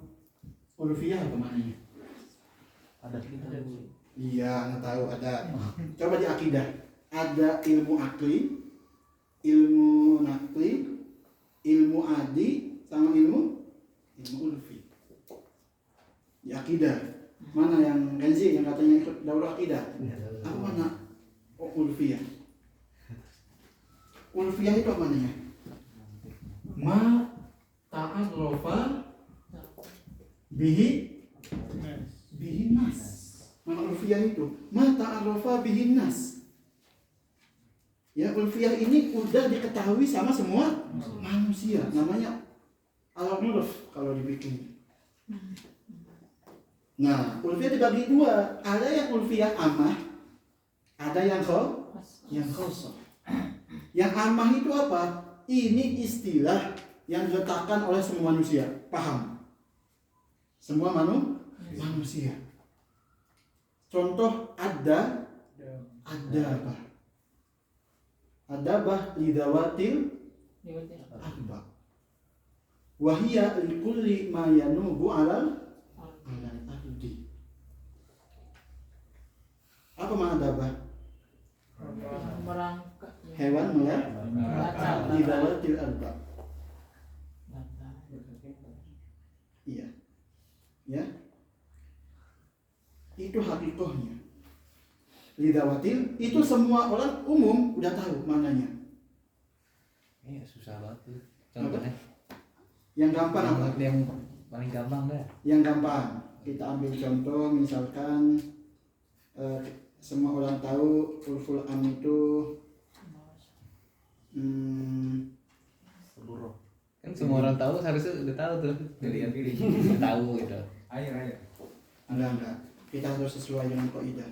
urfiyah apa mananya? Ada kita. Iya, nggak tahu ada. Coba di akidah. Ada ilmu akli, ilmu nakli, ilmu adi, sama ilmu urfi. Di akidah. Mana yang Kenzi yang katanya ikut daurah akidah? Apa mana? Oh, urfiyah. Urfiyah itu apa namanya? Ma ta'arrafa bihi nas. Mana urfiyah itu? Ma ta'arrafa bihi nas. Ya, urfiyah ini udah diketahui sama semua manusia. Namanya al-urf kalau dibikin. Nah, urfiyah dibagi dua. Ada yang urfiyah amah, ada yang khosah. Yang amah itu apa? Ini istilah yang diletakkan oleh semua manusia. Paham? Semua manusia. Contoh ada apa? Adabah lidawatil arba. Wahia likulli ma yanubu alal ardi. Apa makna adabah? Merangkak. Hewan lidawatil arba. Iya. Ya. Itu hakikahnya. Lidawatil itu semua orang umum udah tahu mananya. Ini susah banget tuh. Contohnya. Yang gampang apa? Yang paling gampang dah. Yang gampang. Kita ambil contoh misalkan semua orang tahu ulful am itu Kan semua orang tahu harusnya udah tahu tuh. Dari yang pilih. Tahu gitu. Air. enggak. Kita harus sesuai dengan kaidah.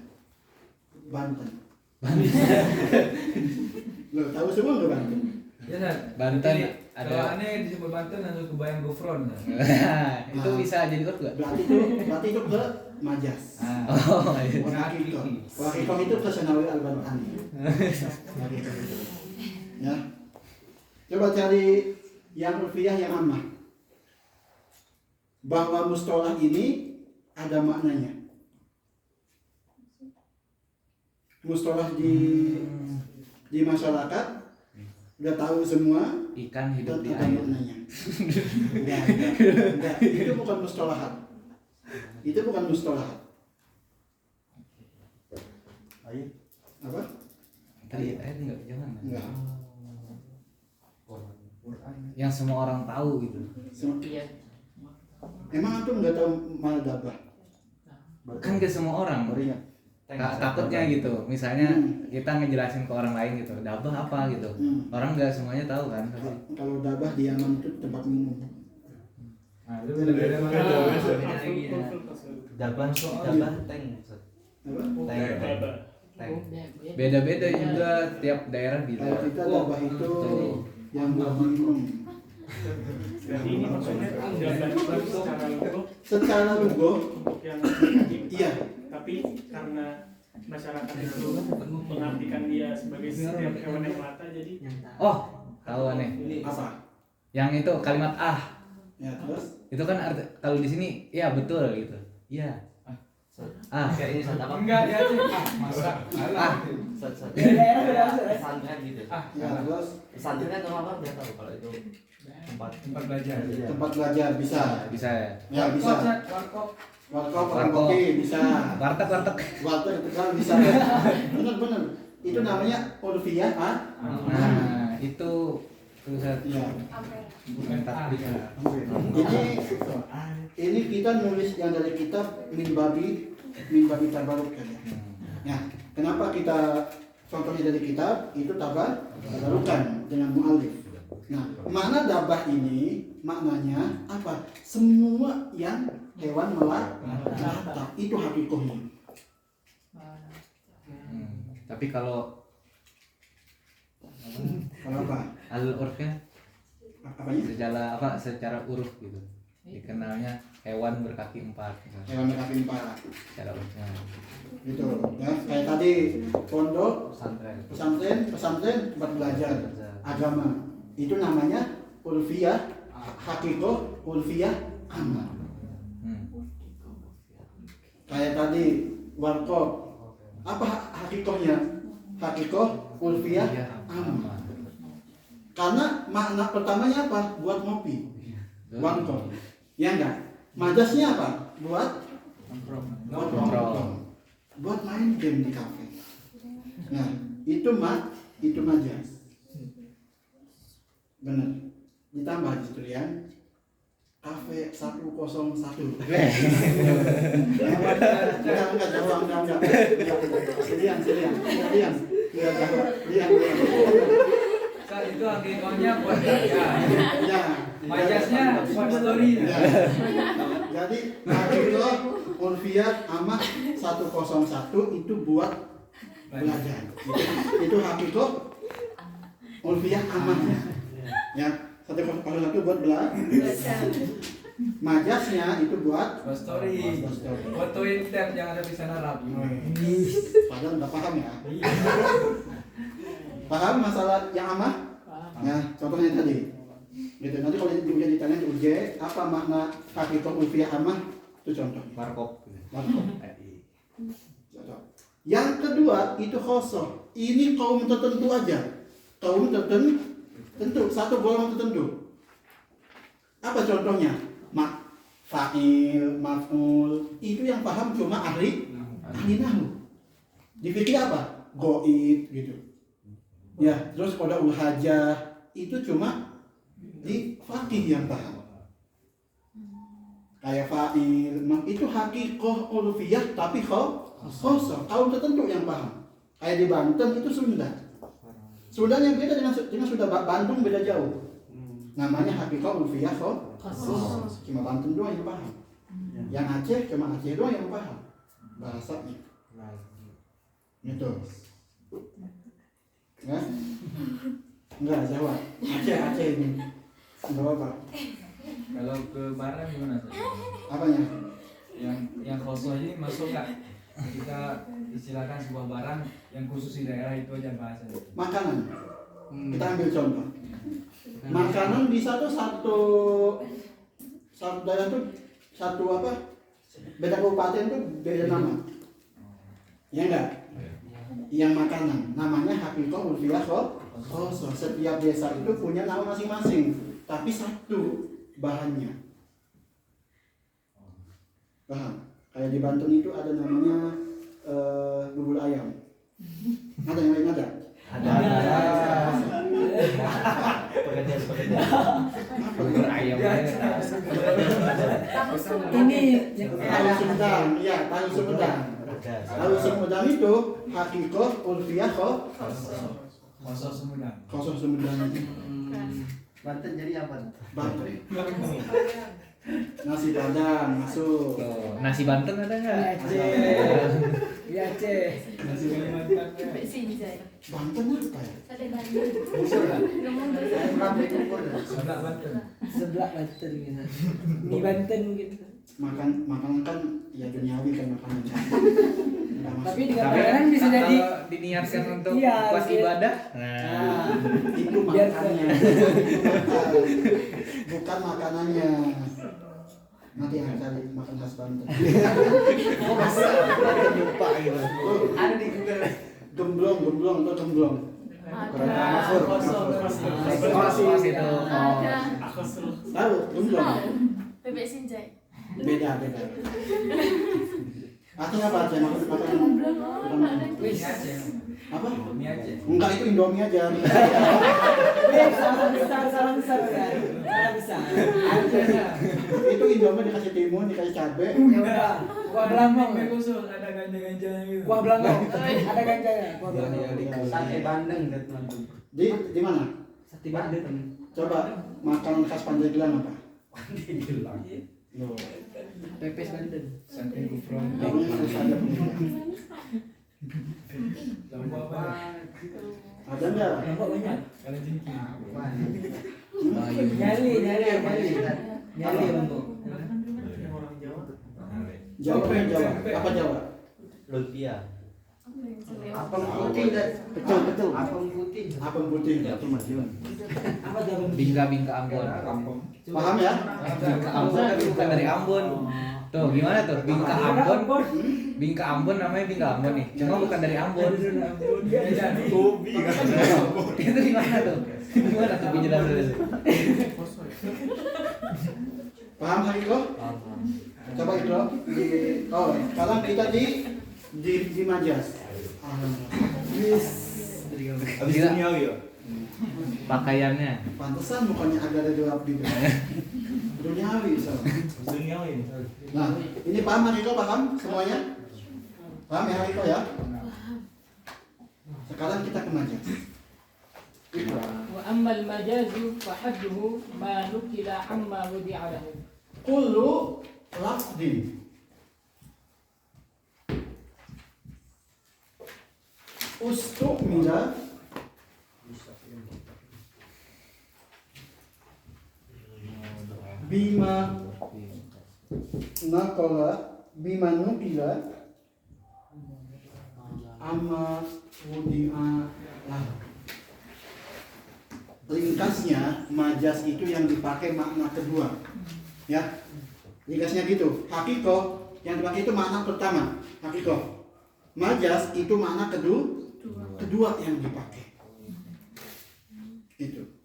Banten. Lo tahu semua nggak Banten? Ya, San. Banten Jadi, ada. kalau aneh disebut Banten langsung kebayang gofron. Itu bisa jadi kot gak? Berarti itu ke Majas. Oh, iya. Wakikoh itu ke Senawi Al-Bantani. Ya. Coba cari yang urfiyah yang ammah. Bahwa mustolah ini ada maknanya. Mustolah di masyarakat udah tahu semua. Ikan hidup di ada air. maknanya. Enggak. Itu bukan mustolahat. Itu bukan mustolahat. Air. Apa? Tadi air enggak, jangan. Enggak. Yang semua orang tahu gitu. Iya. Emang antum nggak tahu madabah? Kan ke semua orang. Berinya. Takutnya gitu. Misalnya kita ngejelasin ke orang lain gitu. Dabah apa gitu. Orang nggak semuanya tahu kan. Kalau dabah di Yaman itu tempat minum. Nah, itu beda-beda mana Dabah tank. Apa? Beda-beda juga tiap daerah beda. Kalau kita dabah itu yang buat minum. Berarti ini maksudnya gambar secara logo Secara logo, yang iya. tapi karena masyarakat itu mengartikan dia sebagai setiap hewan yang mata, jadi Oh, tahu aneh. Apa? Yang itu kalimat Ya terus? itu kan kalau di sini ya betul gitu. Iya. Kayak ini apa? Enggak, dia aja. Masa. Pesantren gitu. Ya terus? Pesantren kan orang udah tahu kalau itu tempat belajar. Tempat belajar bisa. Bisa ya. Ya bisa. Warkop, warung kopi bisa. Warteg. Warteg Tegal bisa. Bener. Itu namanya urfiyah, Nah, itu tulisan Iya. bukan takbir. Ini kita nulis yang dari kitab min babi tabaruk ya. Ya, kenapa kita contohnya dari kitab itu tabarukan dengan mu'alif. Nah, makna dabah ini maknanya apa? Semua yang hewan melata itu hakikahnya. Tapi kalau apa? alur urfnya Apanya? secara uruf gitu. Dikenalnya hewan berkaki 4 misalnya. Hewan berkaki 4. Secara urufnya. Gitu. Ya, kayak tadi pondok, pesantren pesantren tempat belajar agama. Itu namanya ulfiyah, hakikoh, ulfiyah, amal. Kayak tadi warkop. Apa hakikohnya? Hakikoh, ulfiyah, amal. Karena makna pertamanya apa? Buat ngopi. Warkop. Ya enggak? Majasnya apa? Buat nongkrong. Buat main game di kafe. Nah, itu majas. Benar. Ditambah di situ ya. Kafe 101. Enggak. Sedian. Saat itu hakikohnya buat kerja. Ya. Majasnya buat story. Ya. Jadi hakikoh ulfiyah amah 101 itu buat belajar. Itu hakikoh ulfiyah amahnya. Ya, 101 buat belajar. Majasnya itu buat story. Fotoin tab yang ada tulisan Arab. Padahal nggak paham ya. Paham masalah yang amah? Ya, contohnya tadi. Gitu. Nanti kalau dia ditanya di UJ, apa makna hakikoh ulfiyah amah? Itu contoh. Warkop. Contoh. Yang kedua itu khosoh. Ini kaum tertentu aja. Kaum tertentu, satu golongan tertentu. Apa contohnya? Fa'il, maf'ul. Itu yang paham cuma ahli nahwu. Di fikih apa? Goib gitu. Ya, terus qadaul hajah itu cuma di fakih yang paham. Kayak fa'il, itu hakikoh ulfiyah tapi khosoh. Kaum tertentu yang paham. Kayak di Banten itu Sunda. Sunda yang beda dengan Sunda Bandung beda jauh. Namanya hakikoh ulfiyah khosoh. Cuma Banten doang yang paham. Yang Aceh cuma Aceh doang yang paham bahasanya. Gitu. Ya? Enggak, Jawa. Aceh ini. Enggak apa. Kalau ke barat gimana? Apanya? Yang khusus ini masuk nggak? Kita istilahkan sebuah barang yang khusus di daerah itu aja bahasanya. Makanan. Kita ambil contoh. Makanan bisa tuh satu daerah tuh satu apa? Beda kabupaten tuh beda nama. Ya enggak? Yang makanan namanya hakikoh ulfiyah khosoh. Setiap desa itu punya nama masing-masing, tapi satu bahannya. Paham? Kayak di Banten itu ada namanya bubur ayam. Ada yang lain ada? Ada. Pekerjaan. Bubur ayam. Ini Tahu Sumedang, iya tahu Sumedang. Tahu Sumedang itu hakikoh ulfiyah Khusus Sumedang. khosoh Sumedang. Banten jadi apa? Banten. Nasi Padang masuk. Tuh, nasi Banten ada nggak? Iya, Aceh. Nasi Kalimantan. Banten apa ya? Sebelah Banten. Sebelah Banten gitu. Di Banten gitu. Makanan kan ya duniawi kan makanan. Tapi dengan makanan bisa jadi kalau diniatkan untuk Iya, pas iya. ibadah. nah, Itu Biar makanannya. Bukan makanannya. Nanti yang cari makan khas Banten. Oh masa? Banten lupa gitu. Ada di Google. Gemblong atau gemblong. Kos itu. Tahu gemblong? Bebek Sinjai. Beda. Artinya apa aja makan? Mie Aceh. Apa? Mie Aceh. Enggak, itu Indomie aja. salah besar kan. Salah besar. Itu Indomie dikasih timun, dikasih cabe. Ya udah. Kuah belangong. Mie khusus ada ganja-ganjanya gitu. Kuah belangong. Ada ganjanya. Kuah belangong. Sate Bandeng gitu. Di mana? Sate Bandeng. Coba makanan khas Pandeglang apa? Loh, Pepes Banten. Sate Gufron. namanya harus ada pendidikan. Lomba enggak? Nampak banyak. Kalau jengking. Nyali Bang. Orang Jawa. Jawa. Apa Jawa? lumpia. Apel putih dan Betul. apel putih. Apel putih itu Madiun. Apa jawaban? Bingka Ambon. Paham ya? Bingka Ambon tapi bukan dari Ambon. Tuh gimana tuh? Bingka Ambon namanya Bingka Ambon nih. Cuma bukan dari Ambon. Itu gimana tuh? Gimana tuh penjelasannya? Paham Hariko? Coba itu sekarang kita di Majas. Habis duniawi ya? Pakaiannya. Pantesan mukanya agak ada gelap gitu. Duniawi so. Duniawi. Nah, ini paham Hariko, paham semuanya? Paham ya Hariko ya? Sekarang kita ke Majas. Wa ammal majazu fa hadduhu ma nukila amma wudi'a lahu. Kullu lafdin ustumila bima nukila amma wudi'a lahu. Ringkasnya majas itu yang dipakai makna kedua, ya. Ringkasnya gitu. Hakiko yang dipakai itu makna pertama. Hakiko. Majas itu makna kedua yang dipakai. Itu.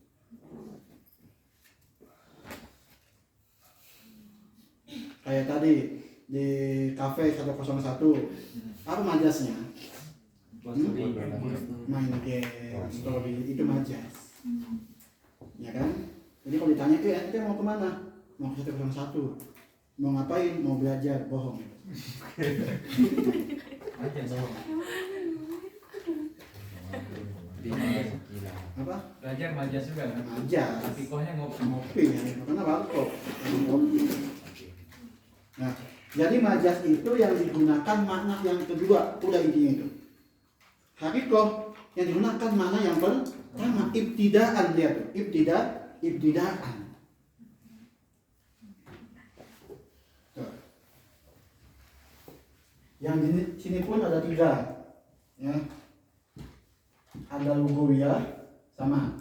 Kayak tadi di kafe 101, apa majasnya? Main game, story, itu majas. Ya kan? Jadi kalau ditanya ke ente mau kemana? Mau ke 101. Mau ngapain? Mau belajar, bohong. Apa? Belajar majas juga kan? Majas. Tapi kohnya ngopi. Ngopi ya, karena warkop. Ngopi. Nah, jadi majas itu yang digunakan makna yang kedua, udah intinya itu. Hakikoh yang digunakan makna yang pertama, ibtidaan, lihat tuh, ibtidaan. Tuh. Yang di sini pun ada 3, ya. Ada lugawiyah sama,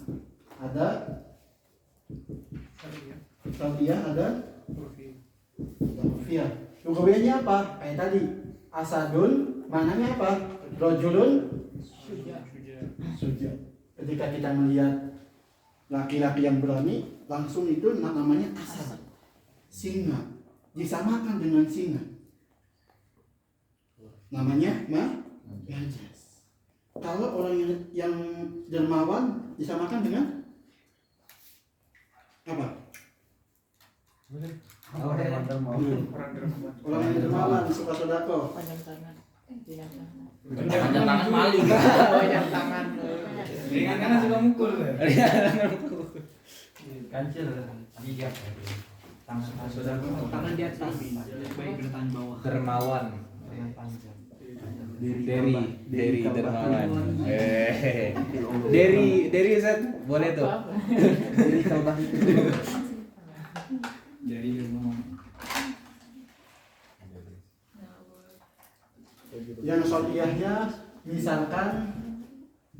ada sarfiyah, ada urfiyah. Lugawiyahnya apa? Kayak tadi, asadun, maknanya apa? Rajulun suja. Ketika kita melihat laki-laki yang berani, langsung itu namanya asad. Singa. Disamakan dengan singa. Namanya majas. Kalau orang yang dermawan disamakan dengan apa? Orang dermawan. Orang yang dermawan suka sedekah. Panjang tangan. Tidak tangan. Panjang tangan maling. Panjang tangan. Ringan kanan suka mukul. Kancil. Bijak. Tangan saudara Tangan di atas. Baik bertahan bawah. Dermawan. Yang panjang. Dari dermawan. Dari Zat, boleh tuh. Dari tambah itu. Dari dermawan. Yang syariahnya misalkan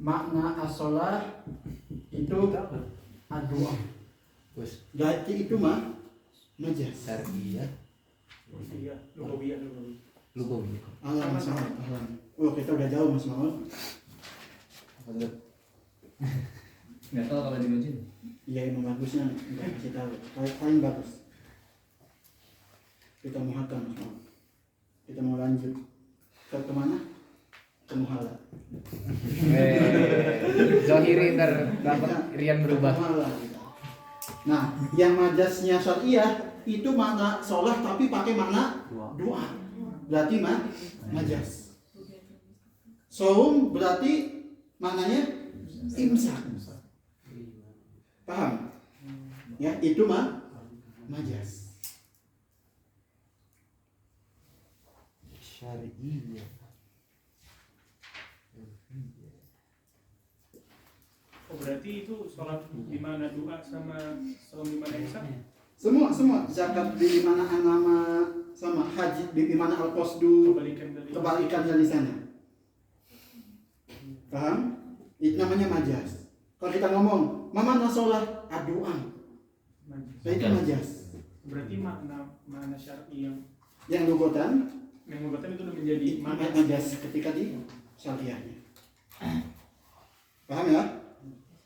makna as-shalah itu adua. Berarti itu majas. Tarbiyah. Iya, lugawiyah. Lugawi. Alam Mas Maul, alam. Oh, kita udah jauh Mas Maul. Nggak tahu kalau di masjid. Iya, emang bagusnya enggak kasih tahu. Paling bagus. Kita mau hatam Mas Maul. Kita mau lanjut ke mana? Ke muhala. Zohiri dapat Rian berubah. Ke muhala kita. Nah, yang majasnya syariah itu makna sholat tapi pakai makna doa. Berarti majas. Saum berarti maknanya imsak. Paham? Ya, itu majas. Syari'iyah. Berarti itu sholat di mana doa sama sholat di mana ihsan? Semua zakat di mana anama sama haji di mana al-qasdu kebalikan dari sana. Paham? Itu namanya majas. Kalau kita ngomong mama na sholat aduan, itu majas. Berarti makna syar'i yang lugotan itu udah menjadi majas ketika di syariahnya. Paham ya?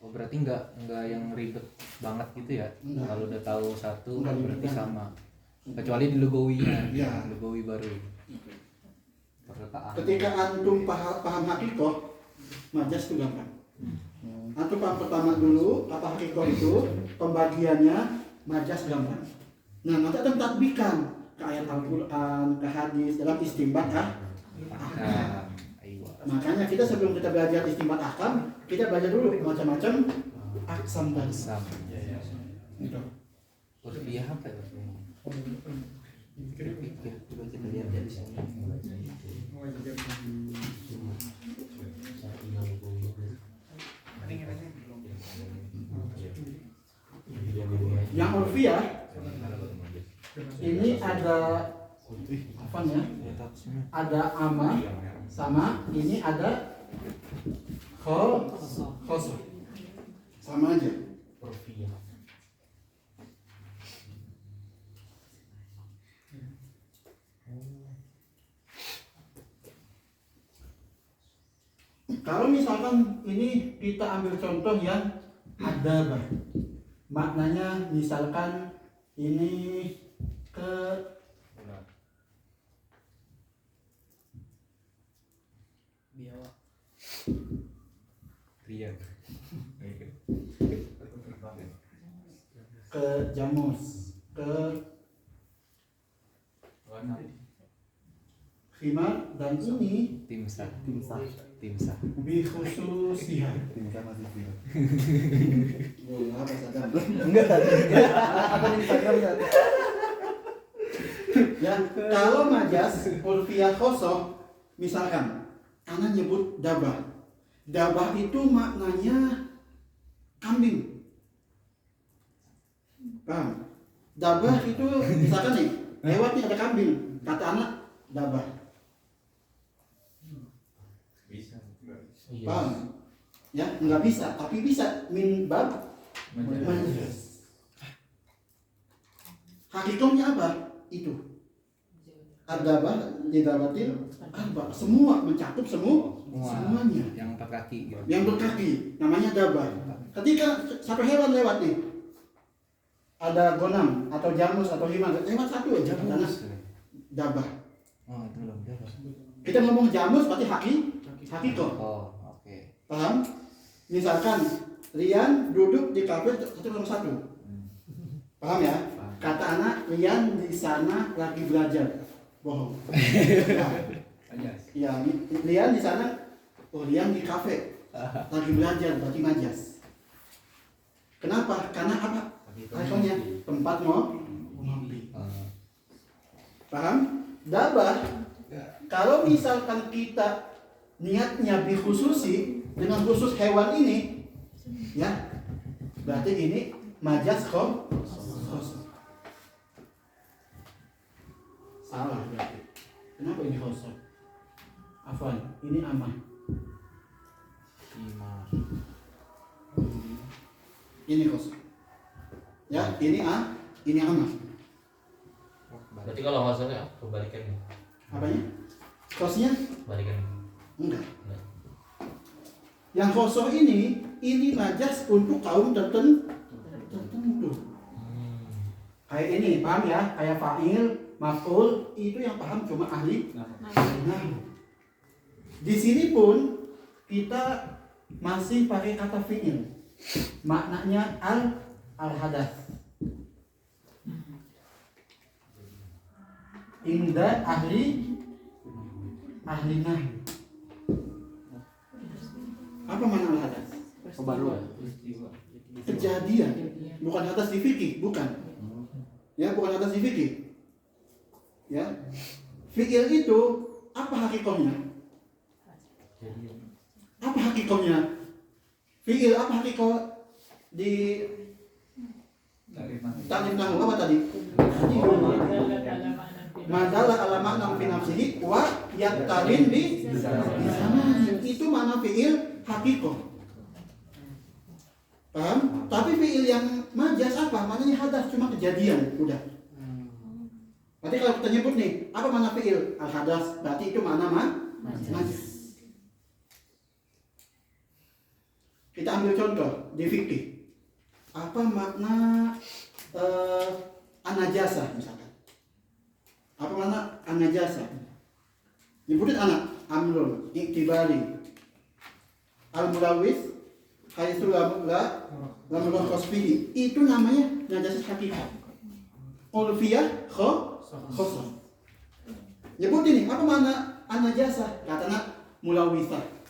Oh, berarti nggak yang ribet banget gitu ya? Enggak. Kalau udah tahu satu Enggak berarti ribet sama. Kecuali di lugawinya, Ya. lugawi baru. Perkataan. Ketika antum paham hakikoh, majas itu gampang. Antum paham pertama dulu apa hakikoh itu, pembagiannya majas gampang. Nah, nanti antum tatbikan ke ayat Al-Quran, ke hadis dalam istinbat Nah, ayo. Makanya kita sebelum kita belajar istinbat ahkam, kita belajar dulu macam-macam aksam dan Sam. gitu. Urfiyah apa ya? Coba kita lihat dari sini. Yang urfiyah ini ada apa ya? Ada ama sama ini ada khosoh. Sama aja. Kalau misalkan ini kita ambil contoh yang ada maknanya misalkan ini ke Ria. ke jamus, ke khimar dan ini Timsah. Timsah bi khususiha. Timsah masih sih. Apa saja? Enggak. Apa di Instagram enggak? Ya, kalau majas urfiyah khosoh, misalkan anak nyebut dabah. Dabah itu maknanya kambing. Paham? Dabah itu misalkan nih, lewat nih ada kambing, kata anak dabah. Paham? Ya, nggak bisa, tapi bisa min bab majas. Hakikatnya apa? Itu. Ad-dabah lidabatil arba. Semua mencakup semuanya. Yang berkaki gitu. Yang berkaki namanya dabah. Ketika satu hewan lewat nih, ada gonam atau jamus atau himar lewat satu aja karena dabah. Oh, itu belum jawab. Kita ngomong jamus berarti hakikoh. Oh, oke. Paham? Misalkan Rian duduk di kafe satu. Paham ya? Kata anak Rian di sana lagi belajar. Bohong. Ya, Rian di sana. Oh, Rian di kafe lagi belajar berarti majas. Kenapa? Karena apa? Hakikatnya tempat mau ngopi. Paham? Dabah. Kalau misalkan kita niatnya dikhususi dengan khusus hewan ini, ya, berarti ini majas khosoh. Salah berarti. Kenapa ini khosoh? Afwan, ini aman. Ini khosoh. Ya, ini aman. Berarti kalau hasilnya kebalikannya. Apanya? Khosnya? Kebalikan. Enggak. Yang khosoh ini majas untuk kaum tertentu. Kayak ini, paham ya? Kayak fa'il, maf'ul, itu yang paham cuma ahli. Nah, di sini pun kita masih pakai kata fi'il. Maknanya al-hadath. Indah ahli nahi. Apa makna al-hadath? Kebaruan. Kejadian, bukan atas di fikih, bukan. Ya, bukan atas di fikih. Ya. Fi'il itu apa hakikatnya? Apa hakikatnya? Fiil apa hakikat di takrif nahwu apa tadi? Madalah ala makna fi nafsihi wa yattarin bi zaman. Itu mana fiil hakikat. Paham? Tapi fiil yang majas apa? Maknanya hadas, cuma kejadian, udah. Berarti kalau kita nyebut nih, apa mana fiil? Al hadas, berarti itu mana majas. Kita ambil contoh di fikih. Apa makna anajasa misalkan? Apa makna anajasa? Nyebutin anak, amrun, iktibari, al-mulawis, haitsu lam khosfihi. Itu namanya najasa hakikat. Ulfiyah khosoh. Nyebutin nih, apa makna anajasa? Katanya mulawisah.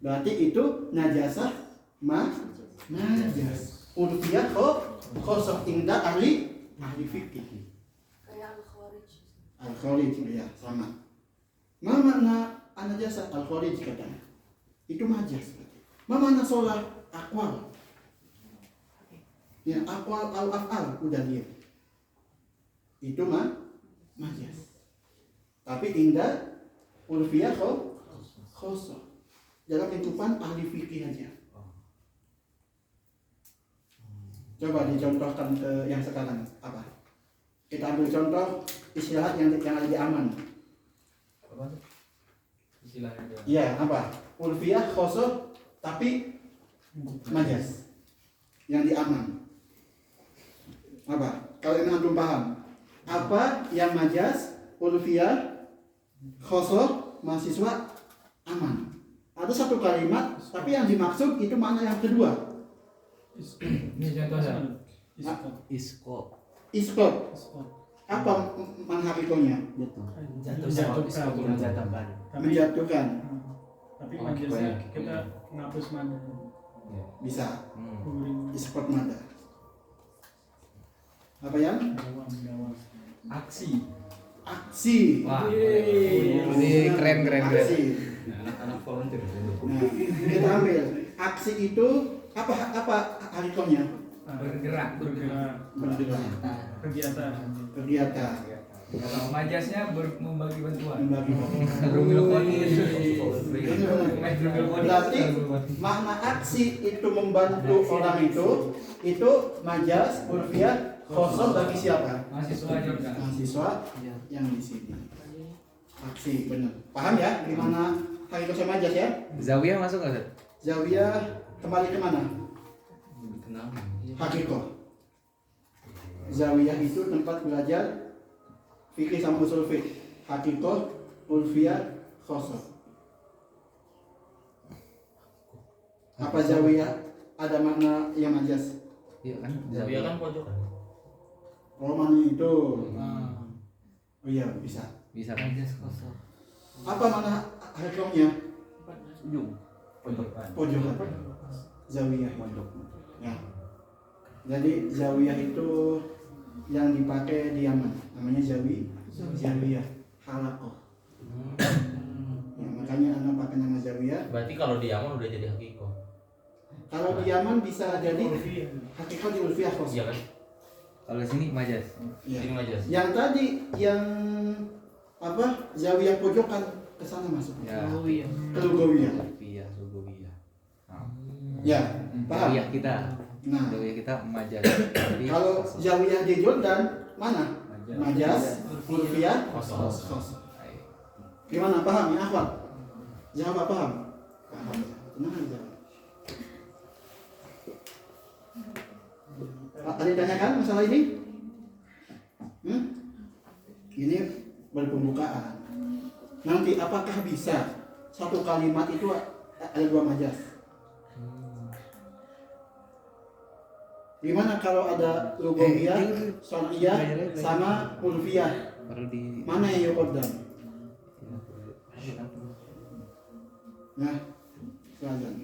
Berarti itu najasa najas. Ulfiyah khosoh inda ahli fikih. Kayak al-kharij. Al-kharij ya sama. Ma makna anajasa? Al-kharij katanya. Itu majas. Ma makna sholat? Aqwal. Ya, aqwal al-af'al udah dia. Itu majas. Tapi indah ulfiyah khosoh. Dalam lingkupan ahli fikih aja. Coba dicontohkan ke yang sekarang apa? Kita ambil contoh istilah yang ada di aman. Apa? Istilahnya. Iya, apa? Ulfiyah khosoh tapi majas. Yang di aman. Apa? Kalau ini antum paham. Apa yang majas, ulfiyah, khosoh, mahasiswa aman. Ada satu kalimat, tapi yang dimaksud itu mana yang kedua? Ini contohnya. Iskot. Apa mana hakikonya? Menjatuhkan. Tapi majasnya kita ngapus mana? Bisa. Iskot mada. Apa yang? Aksi. Wah, ini keren. Aksi. Anak-anak volunteer. Nah, kita ambil aksi itu apa hakikonya? Bergerak. Kegiatan. Kalau majasnya membagi bantuan. Berarti makna aksi itu membantu orang itu majas, ulfiyah, khosoh bagi siapa? Mahasiswa juga. Mahasiswa yang di sini. Aksi benar. Paham ya? Gimana hakikatnya majas ya? Zawiyah masuk nggak, Ustaz? Zawiyah kembali ke mana? Hakikoh. Zawiyah itu tempat belajar fikih sama usul fikih. Hakikoh, ulfiyah, khosoh. Apa zawiyah ada makna yang majas? Iya kan? Zawiyah kan pojokan. Oh mana itu? Oh iya bisa. Bisa kan? Apa makna hakikohnya? Pojokan. Zawiyah. Ya. Jadi zawiyah itu yang dipakai di Yaman, namanya zawiyah halakoh. Ya, makanya anak pakai nama zawiyah. Berarti kalau di Yaman udah jadi hakiko. Kalau di Yaman bisa jadi hakikat di ulfiyah khosoh. Iya kan? Kalau sini majas. Ya. Ini majas. Yang tadi yang apa zawiyah pojokan ke sana masuk. Ya. Ke lugawiyah. Iya, lugawiyah. Ya, paham? Zawiyah kita. Nah, Zawiyah kita majas. Jadi kalau khosoh. zawiyah di Jordan mana? Majas, ulfiyah, Khosoh. khosoh. Gimana paham ya akhwat? Jawab paham? Paham. Tenang aja. Ada yang tanyakan masalah ini? Ini baru pembukaan. Nanti apakah bisa satu kalimat itu ada dua majas? Gimana kalau ada lugawiyah, syar'iyah, sama ulfiyah? Mana yang yuqaddam? Nah, silakan.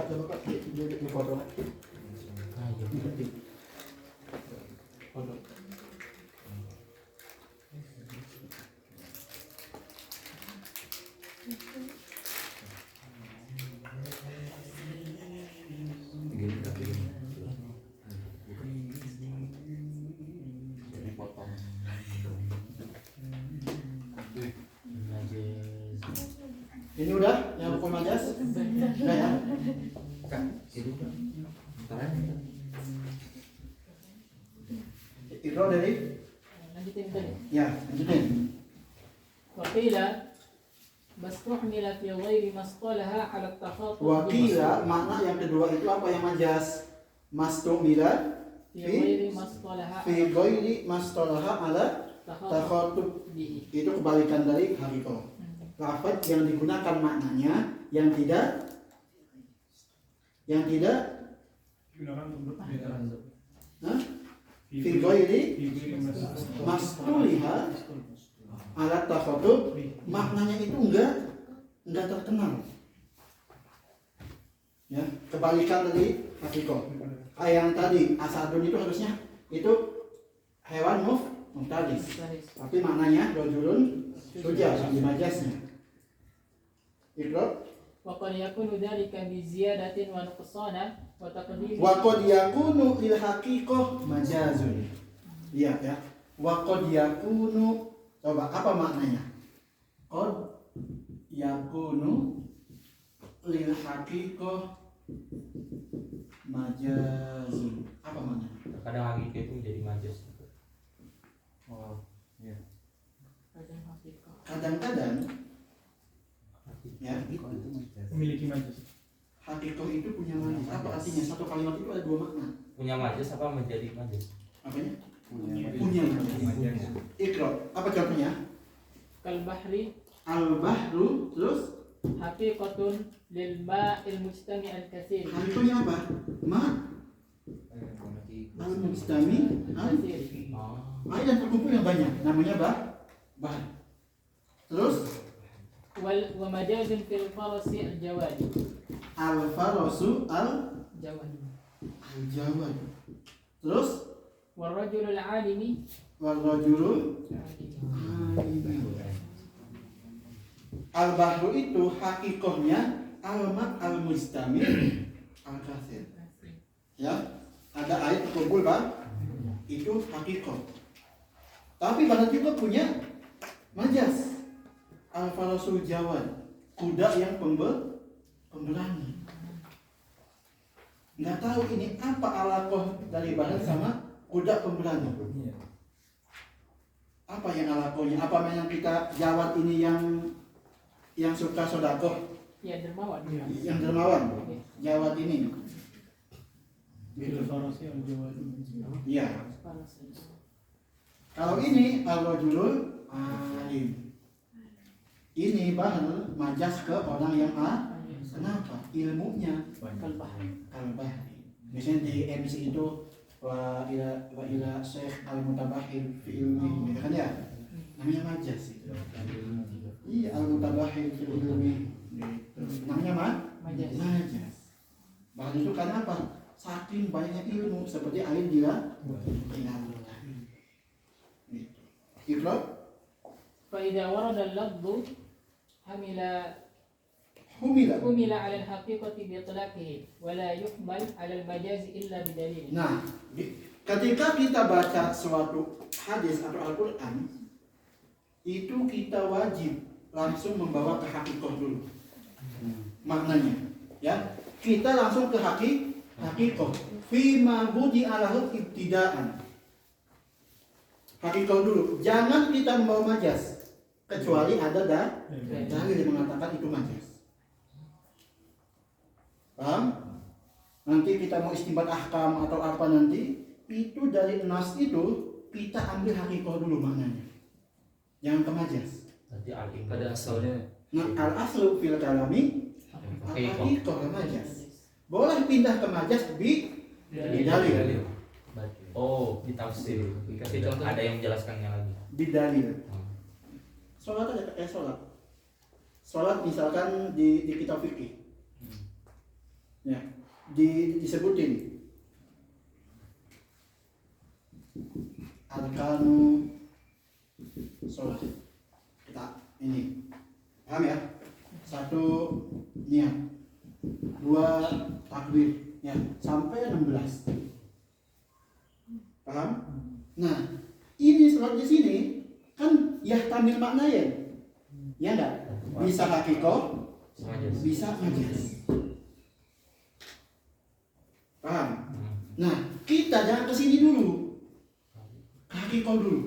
coba Kak, di foto. Nah, iya. Foto. Gini tapi jadi potong. Ini udah yang rukun majas? Udah ya? Kak, itu ntar aja. Ikro dari? lanjutin tadi. Ya, lanjutin. وقيل ما استعمل في غير ما اصطلح على التخاطب Wakila makna yang kedua itu apa yang majas? Mastumila في غير ما اصطلح fi ghairi mastalaha ala التخاطب takhatub. به. Itu kebalikan dari hakiko. Lafaz yang digunakan maknanya yang tidak Gunakan untuk Hah? Fi ghairi mastuliha ala takhatub, maknanya itu enggak terkenal. Ya, kebalikan dari hakiko. Yang tadi asadun itu harusnya itu hewan muftadis. Tapi maknanya rajulun suja di majasnya. Ikro. وقد يكون ذلك بزيادة ونقصان وتقديم Wa qad yakunu lil haqiqah majazun. Iya ya. Wa qad yakunu, coba apa maknanya? Qad yakunu lil haqiqah majazun. Apa maknanya? Kadang hakiki itu menjadi majas. Oh, iya. Kadang-kadang ya, memiliki majas. hakikoh itu punya makna. Apa artinya? Satu kalimat itu ada dua makna. Punya majas apa menjadi majas? Apanya? Punya Punya makna. Ikro. Apa contohnya? كالبحر Al-bahru, terus حقيقة للماء المجتمع الكثير hakikohnya apa? Ma al-mujtami الكثير air yang terkumpul yang banyak. Namanya bah. Terus ومجاز في الفرس الجواد al-farasu جواد al-jawad. Terus والرجل العالم wal-rajulun al-bahru itu hakikohnya al-ma al-mujtami al-kathir. Ya, ada air terkumpul itu hakikoh. Tapi bahasa juga punya majas. Al-farasul jawad, kuda yang pemberani. Nggak tahu ini apa alakoh dari badan sama kuda pemberani. Apa yang alakohnya? Apa yang kita jawab ini yang suka sodakoh, ya dermawan yang dermawan? Jawab ini. Farasi al-Jawad. Iya. Kalau ini al-rajulul alim. Ini bahan majas ke orang yang kenapa? Ilmunya kalbahri. Misalnya di MC itu wa ila syekh al-mutabahir fi ilmi, gitu kan ya? Namanya majas itu. Iya, al-mutabahir fi ilmi. Namanya majas. Bahan itu karena apa? Saking banyaknya ilmu seperti air di lautan. Ikhlaq. فإذا ورد اللفظ حمل على الحقيقة بإطلاقه ولا يحمل على المجاز إلا بدليل. Nah, ketika kita baca suatu hadis atau Al-Quran, itu kita wajib langsung membawa ke hakikoh dulu maknanya, ya. Kita langsung ke hakikoh fima budi alahu ibtidaan. Hakikoh dulu, jangan kita membawa majas kecuali ada dalil yang mengatakan itu majas. Paham? Nanti kita mau istinbat ahkam atau apa nanti, itu dari nas itu kita ambil hakikoh dulu maknanya, jangan ke majas. Nanti al-ilmu Pada asalnya. Nah, al-aslu fil kalami hakikoh ke majas. Boleh pindah ke majas bi dalil. Oh, ditafsir. Dikasih contoh. Ada yang menjelaskannya lagi. Bidalil. Sholat ada sholat misalkan di kitab fikih. Ya, disebutin arkanu sholat. Kita ini paham ya? 1 niat, 2 takbir, ya sampai 16. Paham? Nah, ini sholat di sini kan yahtamil maknayen, ya enggak? Bisa hakikoh, bisa majaz. Paham? Nah, kita jangan kesini dulu, hakikoh dulu.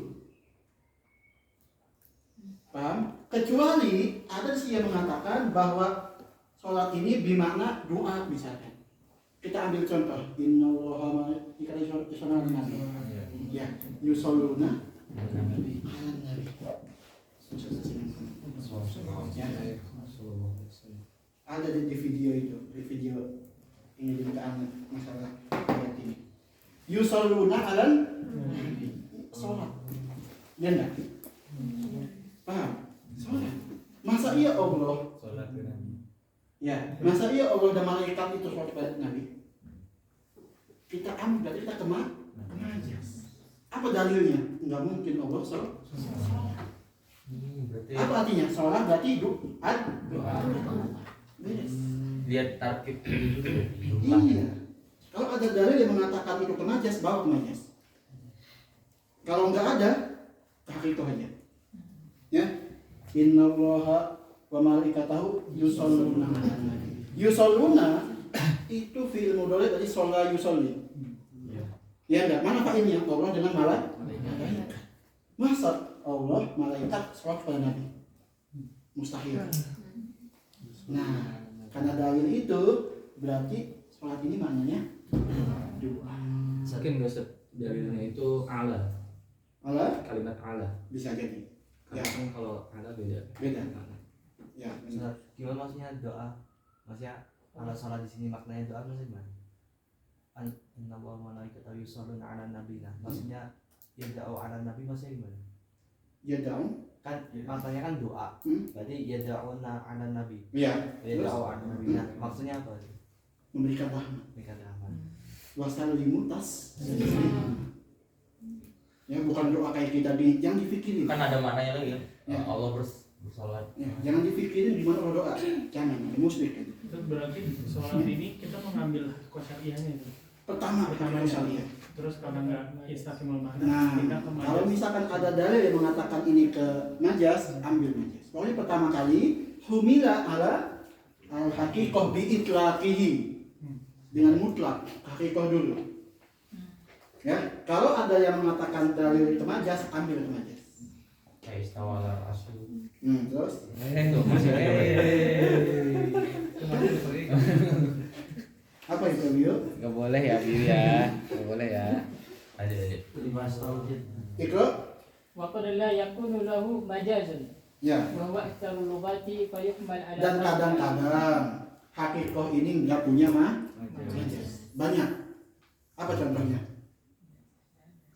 Paham? Kecuali ada sih yang mengatakan bahwa sholat ini bermakna doa misalkan. Kita ambil contoh, innallaha malaikatahu ya yusholluna ala nabi. Ada di video itu, di video ini juga masalah ayat ini. Yusholluna ala nabi, sholat. Ya enggak? Paham? Sholat. Masa iya Allah? Ya, masa iya Allah dan malaikat itu sholat pada Nabi? Kita ambil dari kita kemajas. Apa dalilnya? Enggak mungkin Allah sholat. Apa artinya? Sholat berarti doa. Beres. Lihat tarkib itu dulu. Iya. Kalau ada dalil yang mengatakan itu kemajas, bawa kemajas. Kalau enggak ada, hakikoh aja. Ya. Innallaha wa malaikatahu yusholluna 'alan nabi. Yusholluna itu fi'il mudhari dari sholla yusolli. Ya enggak? Mana fa'ilnya? Allah dengan malaikat. Masa Allah malaikat sholat pada Nabi? Mustahil. Nah, karena dalil itu berarti sholat ini maknanya doa. Mungkin nggak dalilnya itu ala. Allah Kalimat ala. bisa jadi. Ya, Kan kalau ala beda. beda. Ya, benar. Gimana maksudnya doa? Maksudnya kalau sholat di sini maknanya doa maksudnya gimana? Inna wa malaikatahu yusholluna 'alan nabi. Nah, maksudnya yad'u 'alan nabi maksudnya gimana? Ya dong. Kan maknanya kan doa. Berarti yad'una 'alan nabi. Iya. Yad'u 'alan nabi. Nah, maksudnya apa? Memberikan rahmat. Berikan rahmat. Wasallimu tas. Ya, bukan doa kayak kita yang dipikirin. Kan ada maknanya lagi. Ya. Allah bersolat. Ya, jangan dipikirin gimana kalau doa. Jangan, musyrik kan. Itu berarti sholat ini kita mengambil kosyariahnya itu. Pertama Pertamanya. syariah. Terus kalau nggak istakimul makna, Nah, kita ke kalau majas. misalkan ada dalil yang mengatakan ini ke majas, ambil majas. Pokoknya pertama kali humila ala al haqiqah bi itlaqihi, dengan mutlak haqiqah dulu. Ya, kalau ada yang mengatakan dalil ke majas, ambil ke majas. Kayak istawala asu. Terus Itu masih ada. apa itu Bio? Nggak boleh ya Biu ya, nggak boleh ya. Ada. Ikro? Wa qad la yakunu lahu majazun Ya. wa huwa aktsarul lughati fa yuhmal ala Dan kadang-kadang haqiqah ini nggak punya majas. Banyak. Apa contohnya?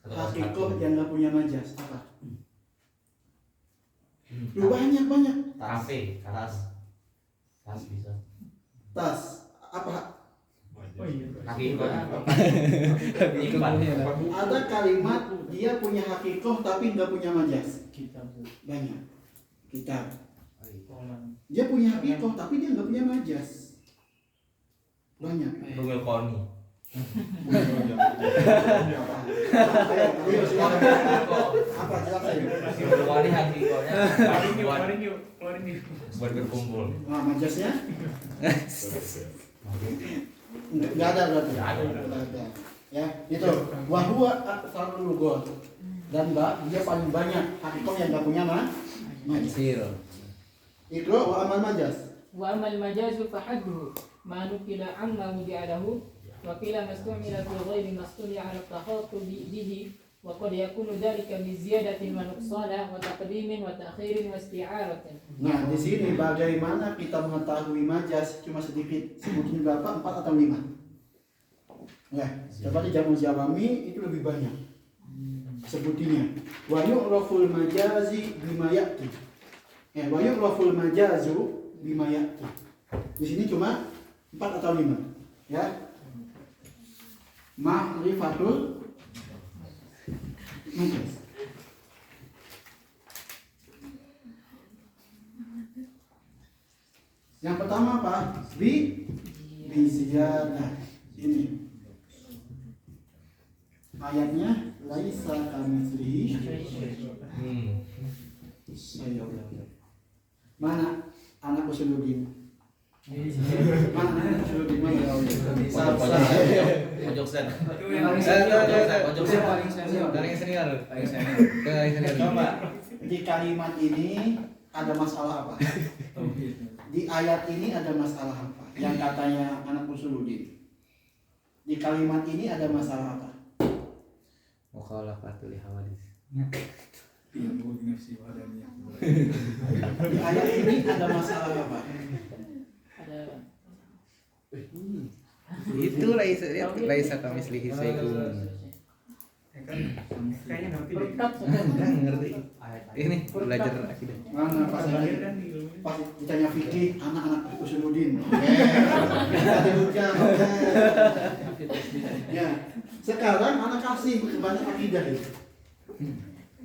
Haqiqah yang nggak punya majas apa? Lu banyak. Kafe, tas bisa. Tas apa? Oh iya. Kaki ikut. Ada kalimat dia punya haqiqah tapi nggak punya majas. Kitab. Banyak. Kitab. Polan. Dia punya haqiqah tapi dia nggak punya majas. Banyak. Rugel Koni. Ayo, silakan. Apa jelaskan? Rugel Koni hakikonya Keluarin yuk. buat berkumpul. Nah, majasnya? Nggak ada berarti. Nggak ada. Nggak ada. Ya, itu. Wahua aktsarul lughat. Dan dia paling banyak haqiqah yang nggak punya majas. Zero. Ikro wa amal majas. wa amal majazu fa hadduhu ma nukila amma wudi'alahu wa qila mastumila fi ghairi mastuli ala takhattubi bihi wa qad yakunu dhalika bi ziyadatin wa nuqsana wa taqdimin wa ta'khirin wa isti'aratin. Nah, di sini bagaimana kita mengetahui majas cuma sedikit? Sebutin berapa? 4 atau 5? Ya, coba di Jamu Jawami itu lebih banyak sebutinnya. Wa yu'raful majazi bima ya'ti. Wa yu'raful majazu bima ya'ti. Di sini cuma 4 atau 5. Ya. Ma'rifatul majaz. Yang pertama apa? Bi ziyadah. Ini ayatnya laisa kamitslihi syai'un. Mana anak Usuluddin? Mana anak Usuluddin? Pojok set. Pojok set paling senior. Coba di kalimat ini ada masalah apa? Di ayat ini ada masalah apa? Yang katanya anak Usuluddin. Di kalimat ini ada masalah apa? Mukhalafatul hawadits. Di ayat ini ada masalah apa? Ada Itu laisa kamitslihi syai'un. Kayaknya ngerti deh. berkat Enggak ngerti. Ini belajar akidah. Mana pas lagi pas ditanya fikih anak-anak Usuluddin. Tadi hujah. Ya. Sekarang anak kasih banyak akidah itu.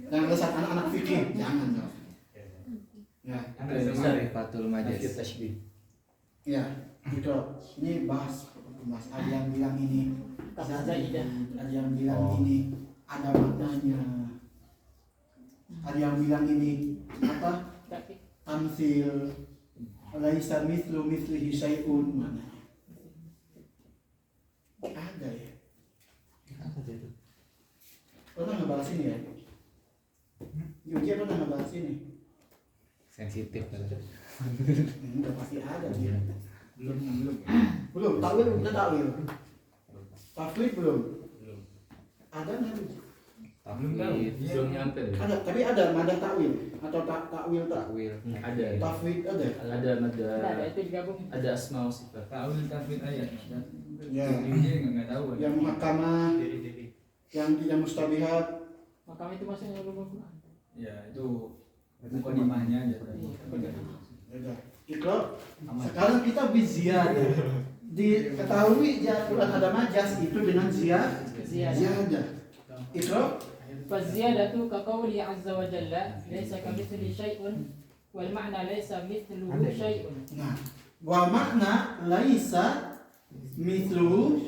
Yang lesat anak-anak fikih jangan dong. Ya. Ma'rifatul majaz. Ya. Gitu. Ini bahas ada yang bilang ini Zaidah. ada yang bilang ini ada maknanya. Ada yang bilang ini apa? Tamsil laisa mithlu mithlihi syai'un mana? Ada ya. Pernah ngebahas ini ya? Yuji pernah ngebahas ini? Sensitif kan. Udah pasti ada dia. Belum. Takwil udah takwil. Tafwid belum. Ada nggak? Belum nyampe deh. Ada, tapi ada mada takwil atau takwil Takwil. Ada. tafwid ada. Ada itu digabung. Ada asma wa sifat. Ta'wil tafwid ayat. Ya. Dia enggak tahu. Yang muhakkamah, yang tidak mustabihat. Maka itu masih yang belum Quran. Ya, itu mukadimahnya aja tadi. Ada. Ikra. Sekarang kita biziyadah. Diketahui Quran ada majas itu dengan ziyadah. Ikra. فالزيادة كقوله عز وجل ليس كمثله شيء والمعنى ليس مثله شيء. Nah, wa makna laisa mithluhu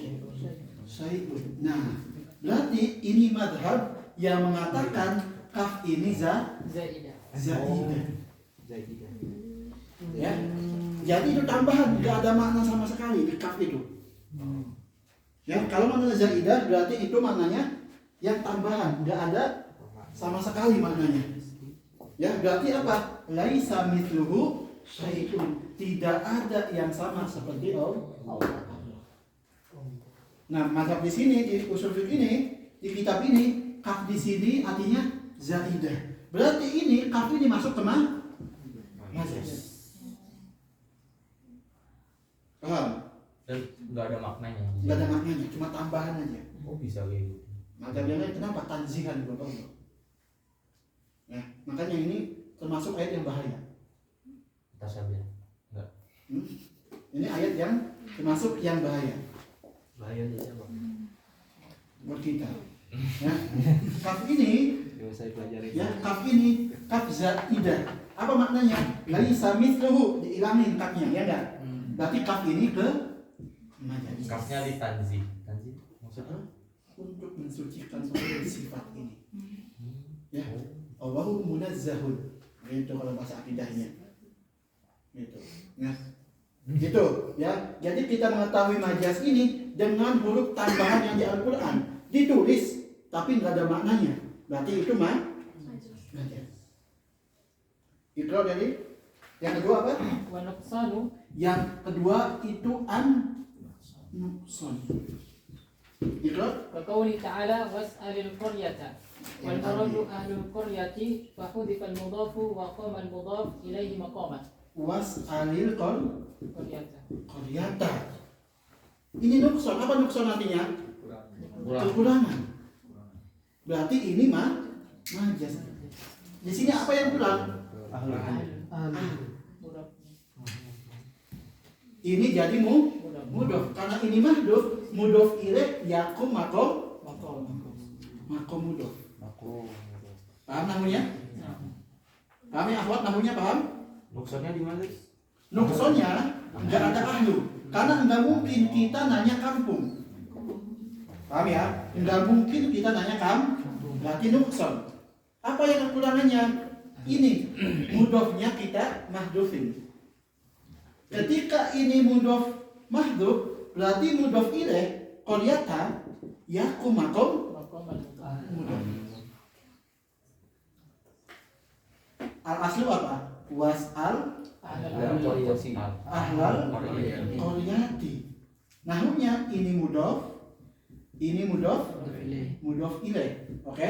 syai'un. Nah, berarti ini madhab yang mengatakan kaf ini زائدة. zaidah. Ya. Jadi itu tambahan, tidak ada makna sama sekali di kaf itu. Ya, kalau makna zaidah berarti itu maknanya yang tambahan, tidak ada sama sekali maknanya. Ya, berarti apa? Laisa mithluhu syai'un. Tidak ada yang sama seperti Allah. Nah, mazhab di sini di usul fiqh ini, di kitab ini, kaf di sini artinya zaidah. Berarti ini kaf ini masuk ke mazhab. Paham? Dan nggak ada maknanya. Nggak ada maknanya, cuma tambahan aja. Oh bisa kayak gitu. Mazhab yang lain kenapa tanzihan buat Allah? Ya, makanya ini termasuk ayat yang bahaya. Tasabih. Enggak. Ini ayat yang termasuk yang bahaya Bahaya dia siapa? buat kita. Ya, kaf ini, Saya pelajari. ya kaf ini kaf zaidah. Apa maknanya? Laisa mithluhu, diilangin kafnya, ya enggak? Berarti kaf ini ke majaz. Kafnya di tanzi. Tanzi maksudnya? Untuk mensucikan suatu sifat ini. Ya, Allahu munazzahun. Itu kalau bahasa akidahnya. Gitu. Nah, gitu ya. Jadi kita mengetahui majaz ini dengan huruf tambahan yang di Al-Qur'an. Ditulis tapi nggak ada maknanya. Berarti itu majaz. Ikrar dari yang kedua apa? ونقصان Yang kedua itu an-nuqsan. Ikrar كقوله تعالى واسأل القرية والمراد أهل القرية فحذف المضاف وقام المضاف إليه مقامه. was'alil قرية qaryata. Ini nuqsan. Apa nuqsan artinya? Kekurangan. Berarti ini majaz. Di sini apa yang kurang? Murab. Ini jadi mudhaf. Mudof. Karena ini mahdhuf, mudof ilaih yakum makom mudof. Paham nahunya? Paham ya akhwat nahunya paham? Maksudnya di mana? Nuksonnya nggak ada ahlu. Karena nggak mungkin kita nanya kampung. Paham ya? Nggak mungkin kita nanya berarti nukson. Apa yang kekurangannya? Ini mudofnya kita mahdufin. Ketika ini mudof mahduf, berarti mudof ilaih qaryata yakum makom mudof. Al aslu apa? Was'al ahlal qaryati. Nahunya ini mudof ilaih. Oke?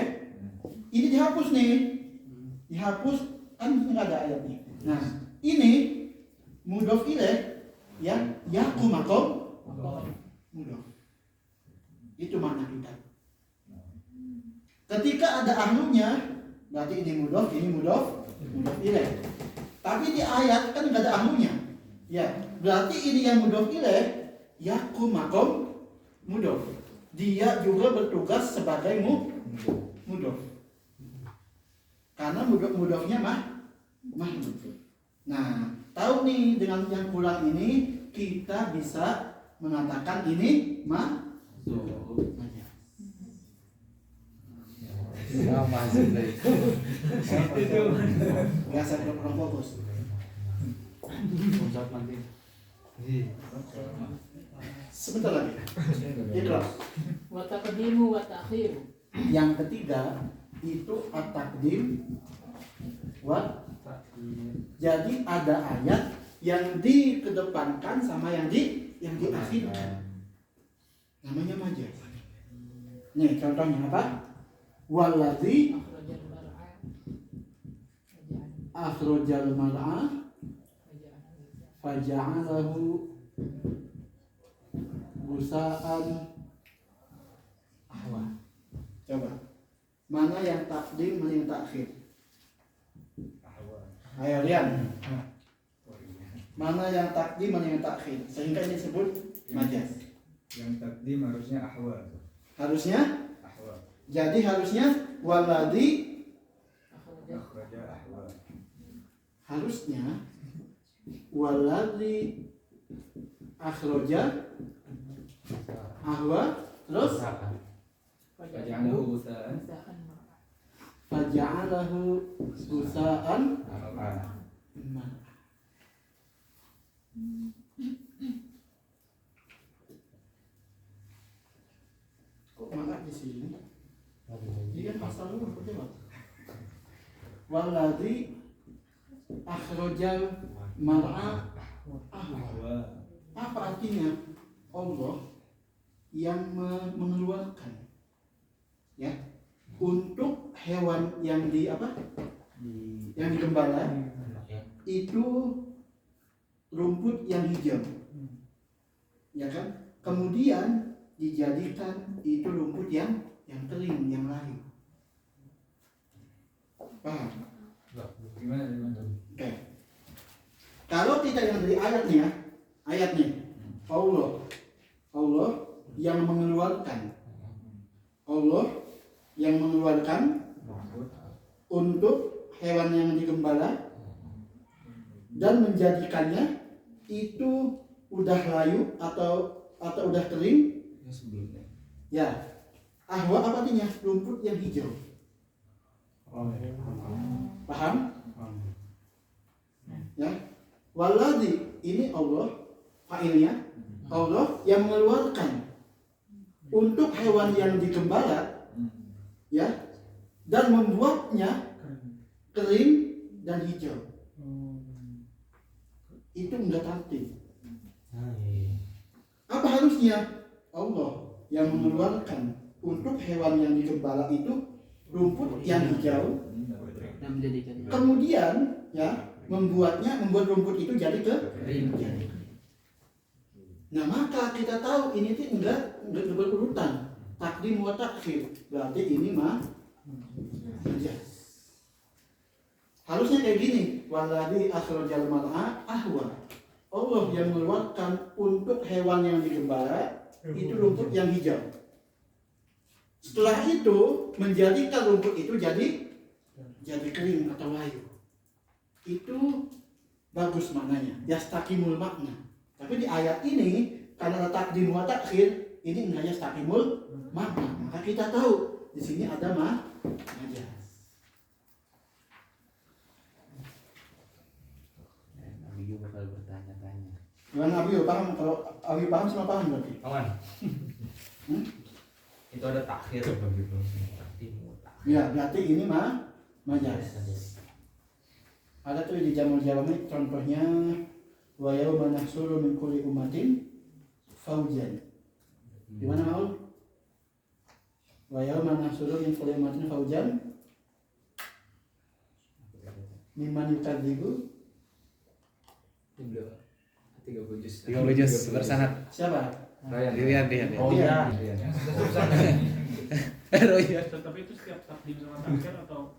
Ini dihapus nih. Dihapus kan nggak ada ayatnya. Nah, ini mudof ilaih yang yakum makom mudof. Itu makna kita. Ketika ada ahlunya, berarti ini mudof ilaih. Tapi di ayat kan nggak ada ahlunya. Ya, berarti ini yang mudof ilaih yakum makom mudof. Dia juga bertugas sebagai mudof. Karena mudofnya mahdhuf. Nah, tahu nih dengan yang kurang ini kita bisa mengatakan ini biasa kurang fokus. Sebentar lagi. Ikhlas. Wa taqdimu wa ta'khiru. Yang ketiga itu at-taqdim wa. Jadi ada ayat yang dikedepankan sama yang diakhirkan. Namanya majaz. Nih contohnya apa? Wallazi akhrajal mar'a faja'alahu busaan ahwa. Coba. Mana yang takdim, mana yang takhir? Ayo lihat. Mana yang takdim, mana yang takhir? Sehingga ini disebut majaz. Yang takdim harusnya ahwa. Harusnya? Ahwa. Jadi harusnya waladhi. Akhraja ahwa. Harusnya waladhi akhraja ahwa. Terus Faja'alahu busaan. faja'alahu busaan. Kok mana di sini? Dia pasal lu seperti apa? Waladhi akhrajal mar'a ahwa. Apa artinya? Allah yang mengeluarkan ya untuk hewan yang yang digembala itu rumput yang hijau ya kan, kemudian dijadikan itu rumput yang kering, yang layu. Paham? Gimana? Oke. Kalau kita yang dari ayatnya Allah yang mengeluarkan untuk hewan yang digembala dan menjadikannya itu udah layu atau udah kering. Ya. Ahwa apa artinya? Rumput yang hijau. Paham? Ya. Waladhi ini Allah fa'ilnya, Allah yang mengeluarkan untuk hewan yang digembala ya, dan membuatnya kering dan hijau. Itu enggak takdir. Apa harusnya? Allah yang mengeluarkan untuk hewan yang digembala itu rumput yang hijau dan menjadikannya. Kemudian ya membuat rumput itu jadi kering. Nah maka kita tahu ini tuh enggak berurutan takdim wa takhir, berarti ini majaz. Harusnya kayak gini, waladhi akhrajal mar'a ahwa. Allah yang mengeluarkan untuk hewan yang digembala itu rumput yang hijau. Setelah itu menjadikan rumput itu jadi kering atau layu. Itu bagus maknanya, yastakimul makna. Tapi di ayat ini karena ada takdim wa takhir, ini hanya yastakimul makna. Maka kita tahu di sini ada majas. Nabi juga bakal bertanya-tanya. Gimana Abi paham? Kalau Abi paham semua paham berarti. Aman. Hmm? Itu ada takhir. Ya, berarti ini majas. Ada tuh di Jamul Jalami contohnya wa yauma nahsuru min kulli ummatin faujan. Di mana mau? Wa yauma nahsuru min kulli ummatin faujan mimman yukadzibu 30 juz bersanad. siapa? Dilihat. Oh iya. Royan. Tetapi itu setiap takdim sama takhir atau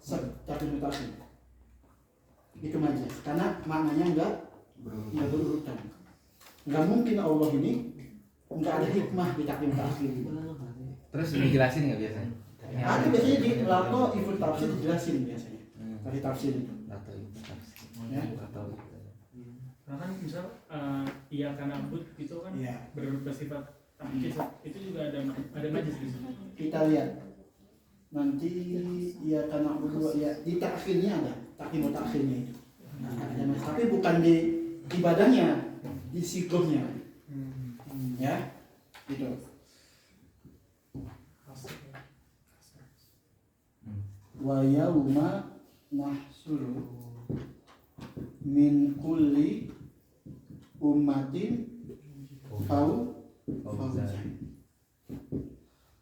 Tapi mutasi. Itu majas. Karena maknanya enggak berurutan. Enggak mungkin Allah ini enggak ada hikmah di takdim takhir. Terus dijelasin nggak biasanya? Ada biasanya di lato iful tafsir dijelasin biasanya. Dari tafsir itu. Atau itu tafsir. Ya. Atau karena kan misal iya karena abud gitu kan Iya. bersifat takhir itu juga ada majlis di situ. Kita lihat nanti ya karena berdua ya di takhirnya ada takdim takhirnya itu. Tapi bukan di ibadahnya, di siklusnya. Ya. Gitu. Wa yauma nahsuru min kulli ummatin faujan.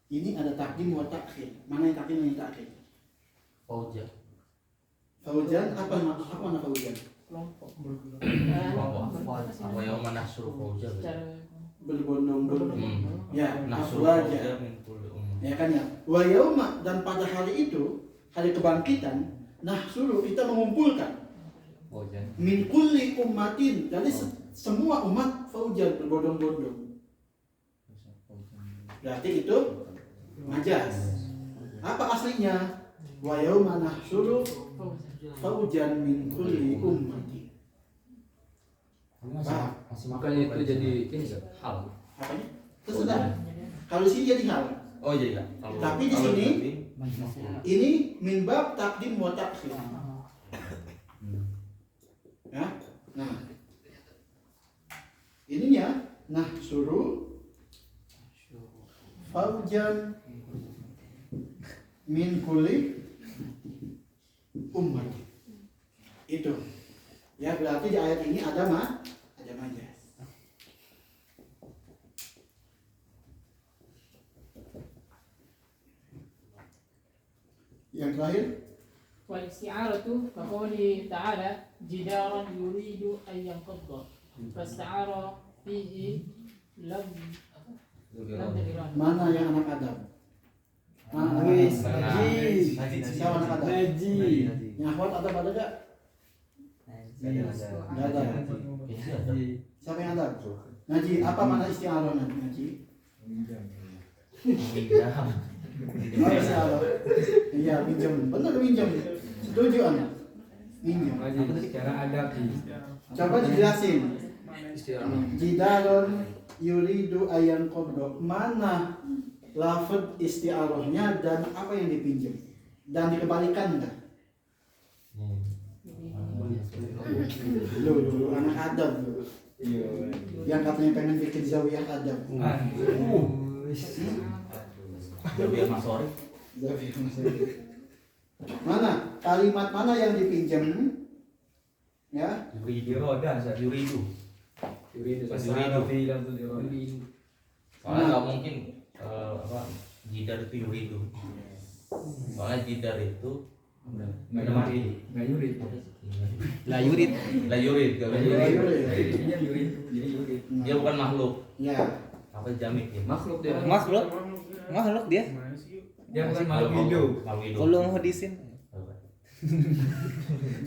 Ini ada takdim wa takhir. Mana yang takdim dan yang takhir? Fauja. Faujan apa makna faujan? kelompok Wa yauma nahsuru fauja. Berbondong-bondong. Ya, Nahsuru afwaja. fauja min kulli ummah. Ya kan ya. Wa yauma, dan pada hari itu, hari kebangkitan, nahsuru kita mengumpulkan Faujan. min kulli ummatin, dari semua umat faujan berbondong-bondong. Berarti itu majas. Apa aslinya? Wa yauma nahsuru faujan min kulli ummatin. Makanya itu jadi ini kan hal. Apanya? Terserah. Kalau di sini jadi hal. Oh iya. Tapi di sini ini min bab takdim wa takhir. Ya. Nah. Ininya nahsuru faujan min kulli ummat. Itu. Ya berarti di ayat ini ada majas. Yang terakhir والاستعارة كقوله تعالى جدارا يريد أن ينقض فاستعار فيه لم الإرادة. mana yang anak Adam? Wis, Najis. Siapa anak Adam? Naji. Yang akhwat Adam ada gak? Gak ada. Siapa yang ada? Ngaji, apa mana isti'arah nanti ngaji? Oh isti'arah. Iya, pinjam. Benar pinjam. Setuju anak? Pinjam. Secara adab sih. Coba dijelasin. Jidaron yuridu ayan kodok. Mana lafad isti'arahnya dan apa yang dipinjam? Dan dikembalikan enggak? Lu anak Adam lu. Yang katanya pengen bikin zawiyah Adam. Biar masori. Mana kalimat mana yang dipinjam? Ya, Diroda saya. Yuridu. Yuridu. Yuridu. Soalnya nggak mungkin apa jidar itu yuridu. Soalnya jidar itu Nggak yurid. La yurid. la yurid, nggak yurid. Iya yurid. Jadi yurid. Dia bukan makhluk. ya. Apa jamik ya? Makhluk dia. Makhluk dia. Gimana sih? Dia bukan makhluk hidup. Makhluk hidup. Kalau mau hadisin.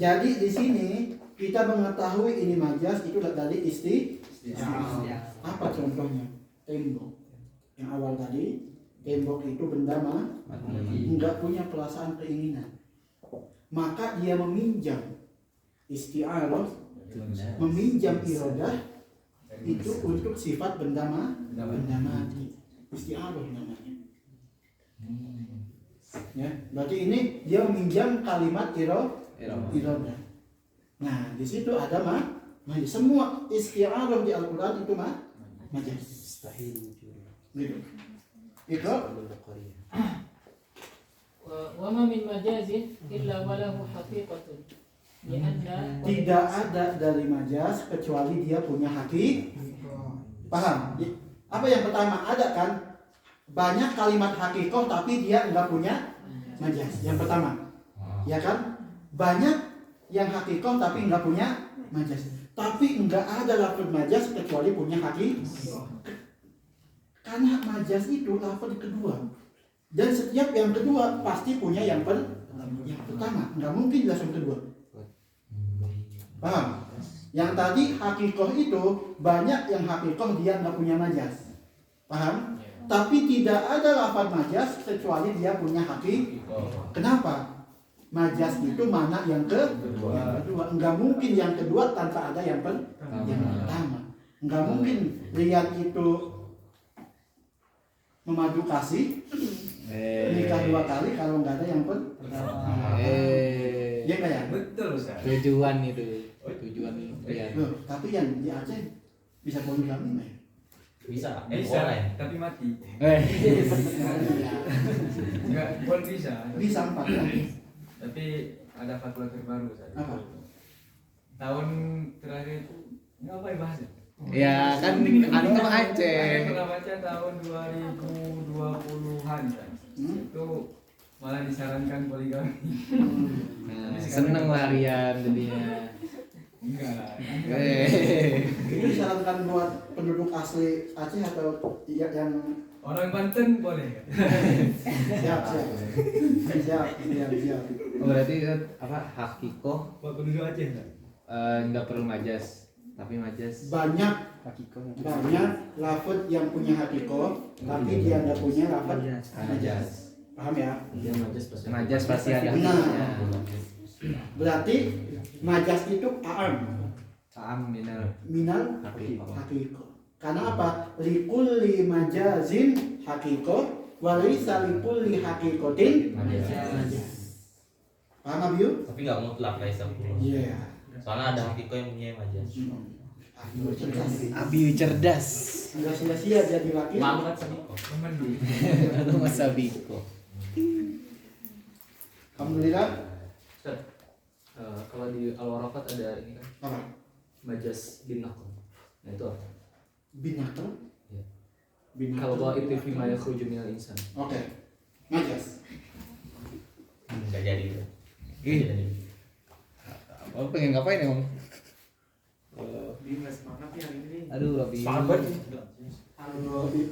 Jadi di sini kita mengetahui ini majas itu dari apa contohnya? Tembok. Yang awal tadi, tembok itu benda enggak punya perasaan keinginan. Maka dia meminjam isti'arah, meminjam iradah itu untuk sifat benda mati. Isti'arah namanya. Ya, berarti ini dia meminjam kalimat iradah. Nah, di situ ada semua isti'arah di Al-Qur'an itu majas. Mustahil Gitu. Itu وما من مجاز إلا وله حقيقة لأن tidak ada dari majas kecuali dia punya paham? Apa yang pertama ada kan banyak kalimat hakikoh tapi dia enggak punya majas. Yang pertama, ya kan? Banyak yang hakikoh tapi enggak punya majas. Tapi enggak ada lafaz majas kecuali punya hakikoh. Karena majas itu lafaz kedua. Dan setiap yang kedua pasti punya yang pertama. Enggak mungkin langsung kedua. Paham? Yang tadi hakikoh itu banyak yang hakikoh dia enggak punya majas. Paham? Tapi tidak ada lafaz majas kecuali dia punya hakikoh. Kenapa? Majas itu mana yang kedua. Enggak mungkin yang kedua tanpa ada yang pertama. Enggak mungkin lihat itu memadu kasih nikah 2 kali kalau nggak ada yang pertama. Ya nggak ya? Betul Ustaz. Tujuan ya. Loh, tapi yang di Aceh bisa poligami nggak ya? Bisa. Bisa, Boleh. tapi mati. Iya. Enggak, pun bisa. Bisa 4 kan? Tapi ada fatwa terbaru Ustaz. Apa? Tahun terakhir itu ngapain bahas? Ya kan antum Aceh. Saya pernah baca tahun 2020-an kan. Itu malah disarankan poligami. Nah, seneng larian jadinya. Enggak. Ini disarankan buat penduduk asli Aceh atau yang Orang Banten boleh. siap. Oh, berarti apa hakikoh Buat penduduk Aceh kan? nggak perlu majas, tapi majas banyak lafaz yang punya hakikoh tapi dia nggak punya lafaz majas. Paham ya? majas pasti ada. Nah, berarti majas itu minal hakikoh. Karena apa? Likulli majazin hakikoh walaysa likulli hakikotin majaz. Paham Abiu? Tapi nggak mutlak guys aku. Iya. Soalnya ada hakiko yang punya majas. Abiu cerdas. Enggak sia-sia jadi wakil. Mamat sabiko. Atau masabiko. Alhamdulillah. Ustaz, kalau di Al-Waraqat ada ini kan Apa? majas bin naql. Nah itu apa? Binatang. Ya. Binatang. Kalau bawa itu fima yakhruju minal insan. Oke. Majas. Nggak jadi. Oh, pengen ngapain ya, Om? Bima semangat ya hari ini. Aduh, Robi. Al-Ghaib,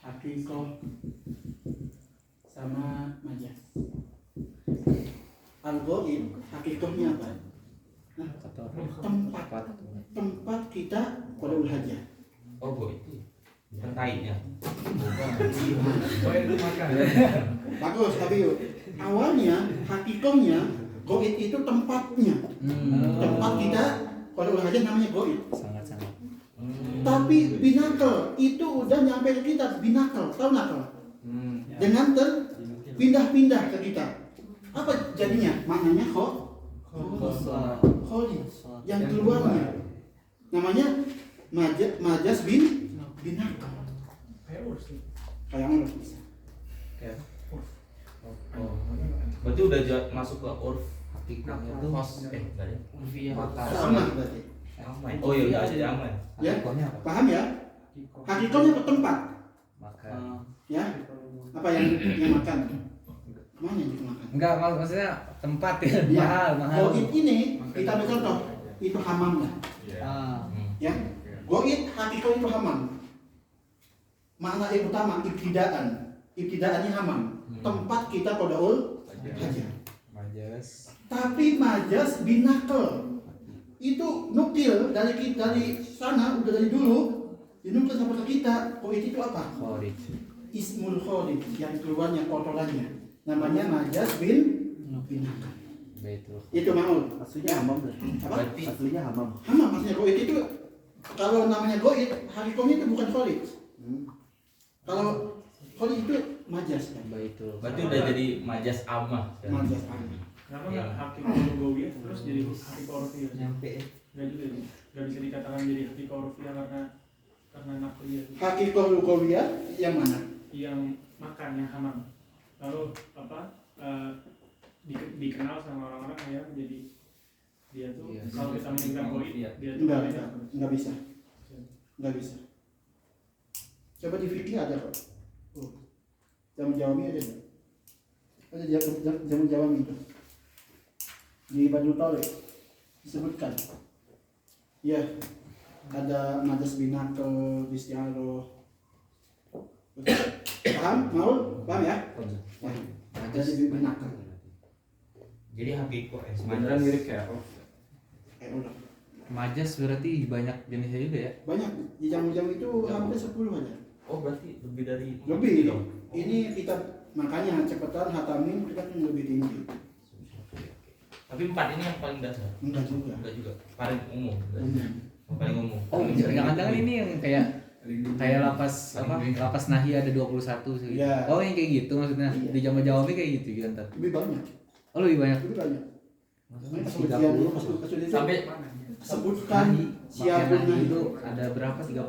hakikoh sama majas. Al-Ghaib hakikohnya apa? Tempat kita qadaul hajah. Oh gue itu. Tainya. Oh itu makan. Bagus, tapi yuk. Awalnya hakikohnya Ghaib itu tempatnya. Tempat kita qadaul hajah namanya Ghaib. Sangat-sangat. Tapi binakal itu udah nyampe ke kita, binakal, tahu nakal? Dengan pindah-pindah ke kita. Apa jadinya? Maknanya kholi yang keluarnya. Namanya majas binakal. Kayak mana bisa? Oh. Berarti udah masuk ke urf. Hakikatnya tuh Enggak ada. Sama berarti. Aman. Oh iya udah jadi aman. Ya, hakikatnya apa? paham ya? Hakikatnya ke tempat. Makan. Ya, apa yang makan? Mana yang makan? Enggak, maksudnya tempat ya, Ya, mahal. Goib ini kita ambil contoh, itu hamamnya. Ya, goib hakikatnya itu hamam. Makna yang utama ibtidaannya hamam. tempat kita qadaul hajat. Majas. Tapi majas binakel itu nukil dari sana, udah dari dulu dinukil sama kita. Khalid itu apa? Khalid. Ismul Khalid, yang keluarnya kotorannya, namanya majas binakel. Baitul. Itu maul. Aslinya hamam berarti. Apa? Aslinya hamam. Hamam maksudnya goit itu, kalau namanya goit, hakikomnya itu bukan Khalid. Kalau Khalid itu majas kan? Baitul. Berarti udah jadi majas amah. Majas kan? Kenapa nggak hakim lugawiyah terus jadi hakim orfiyah? Nyampe. Nggak juga, nggak bisa dikatakan jadi hakim orfiyah karena nakliyah. Hakikoh lugawiyah yang mana? Yang makan, yang hamam. Lalu dikenal sama orang-orang yang jadi dia tuh Iya, kalau kita menyebutkan goit iya. dia tuh Enggak bisa. Enggak bisa. Coba di fikih ada kok. Jamu jawami ada. Ada jamu jawami itu. Di Badrul Tariq disebutkan. Ya, ada majas binakel, isti'aroh. Paham? Mau? Paham ya? Majas binakel. Jadi hakiko Sebenarnya mirip kayak apa? Udah. Majas berarti banyak jenisnya juga ya? Banyak. Di jamu-jamu itu hampir 10 ada. Oh berarti lebih dari Lebih. dong. Ini kita makanya cepetan hatamin kita kan lebih tinggi. Tapi 4 ini yang paling dasar. Enggak juga. Enggak juga. Paling umum. Umum. Paling umum. Oh, jangan-jangan ini yang kayak lapas apa? Lapas Nahi ada 21 sih. Iya. Oh, yang kayak gitu maksudnya. Iya. Di Jama-Jawami kayak gitu kan ntar. Lebih banyak. Oh, lebih banyak. Lebih banyak. Maksudnya Kesulitan 30 Sampai sebutkan siapa siapun itu ada berapa? 30.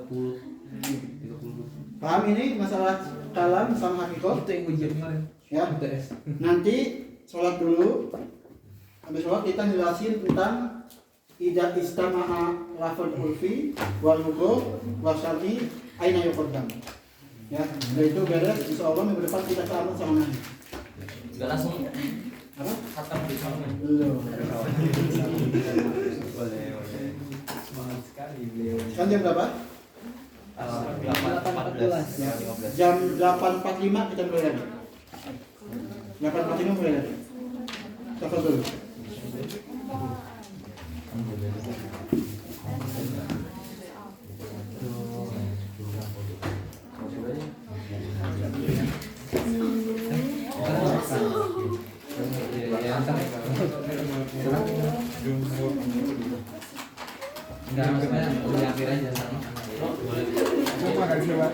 Paham ini masalah kalam sama hakikoh? Itu yang ujian kemarin. Ya. UTS. Nanti sholat dulu. Habis sholat kita jelasin tentang idza istama'a lafal urfi wal lughah wa syar'i aina yuqaddam. Ya, dari itu beres insyaallah minggu depan kita sama sama nanti. enggak langsung Apa? khatam di sana. Belum. Boleh. Semangat sekali beliau. Kan jam berapa? 8.14 Ya. Jam 8.45 kita mulai lagi. 8.45 mulai lagi. Tafadhol. Enggak, maksudnya di akhir aja. Boleh. Coba kasih coba.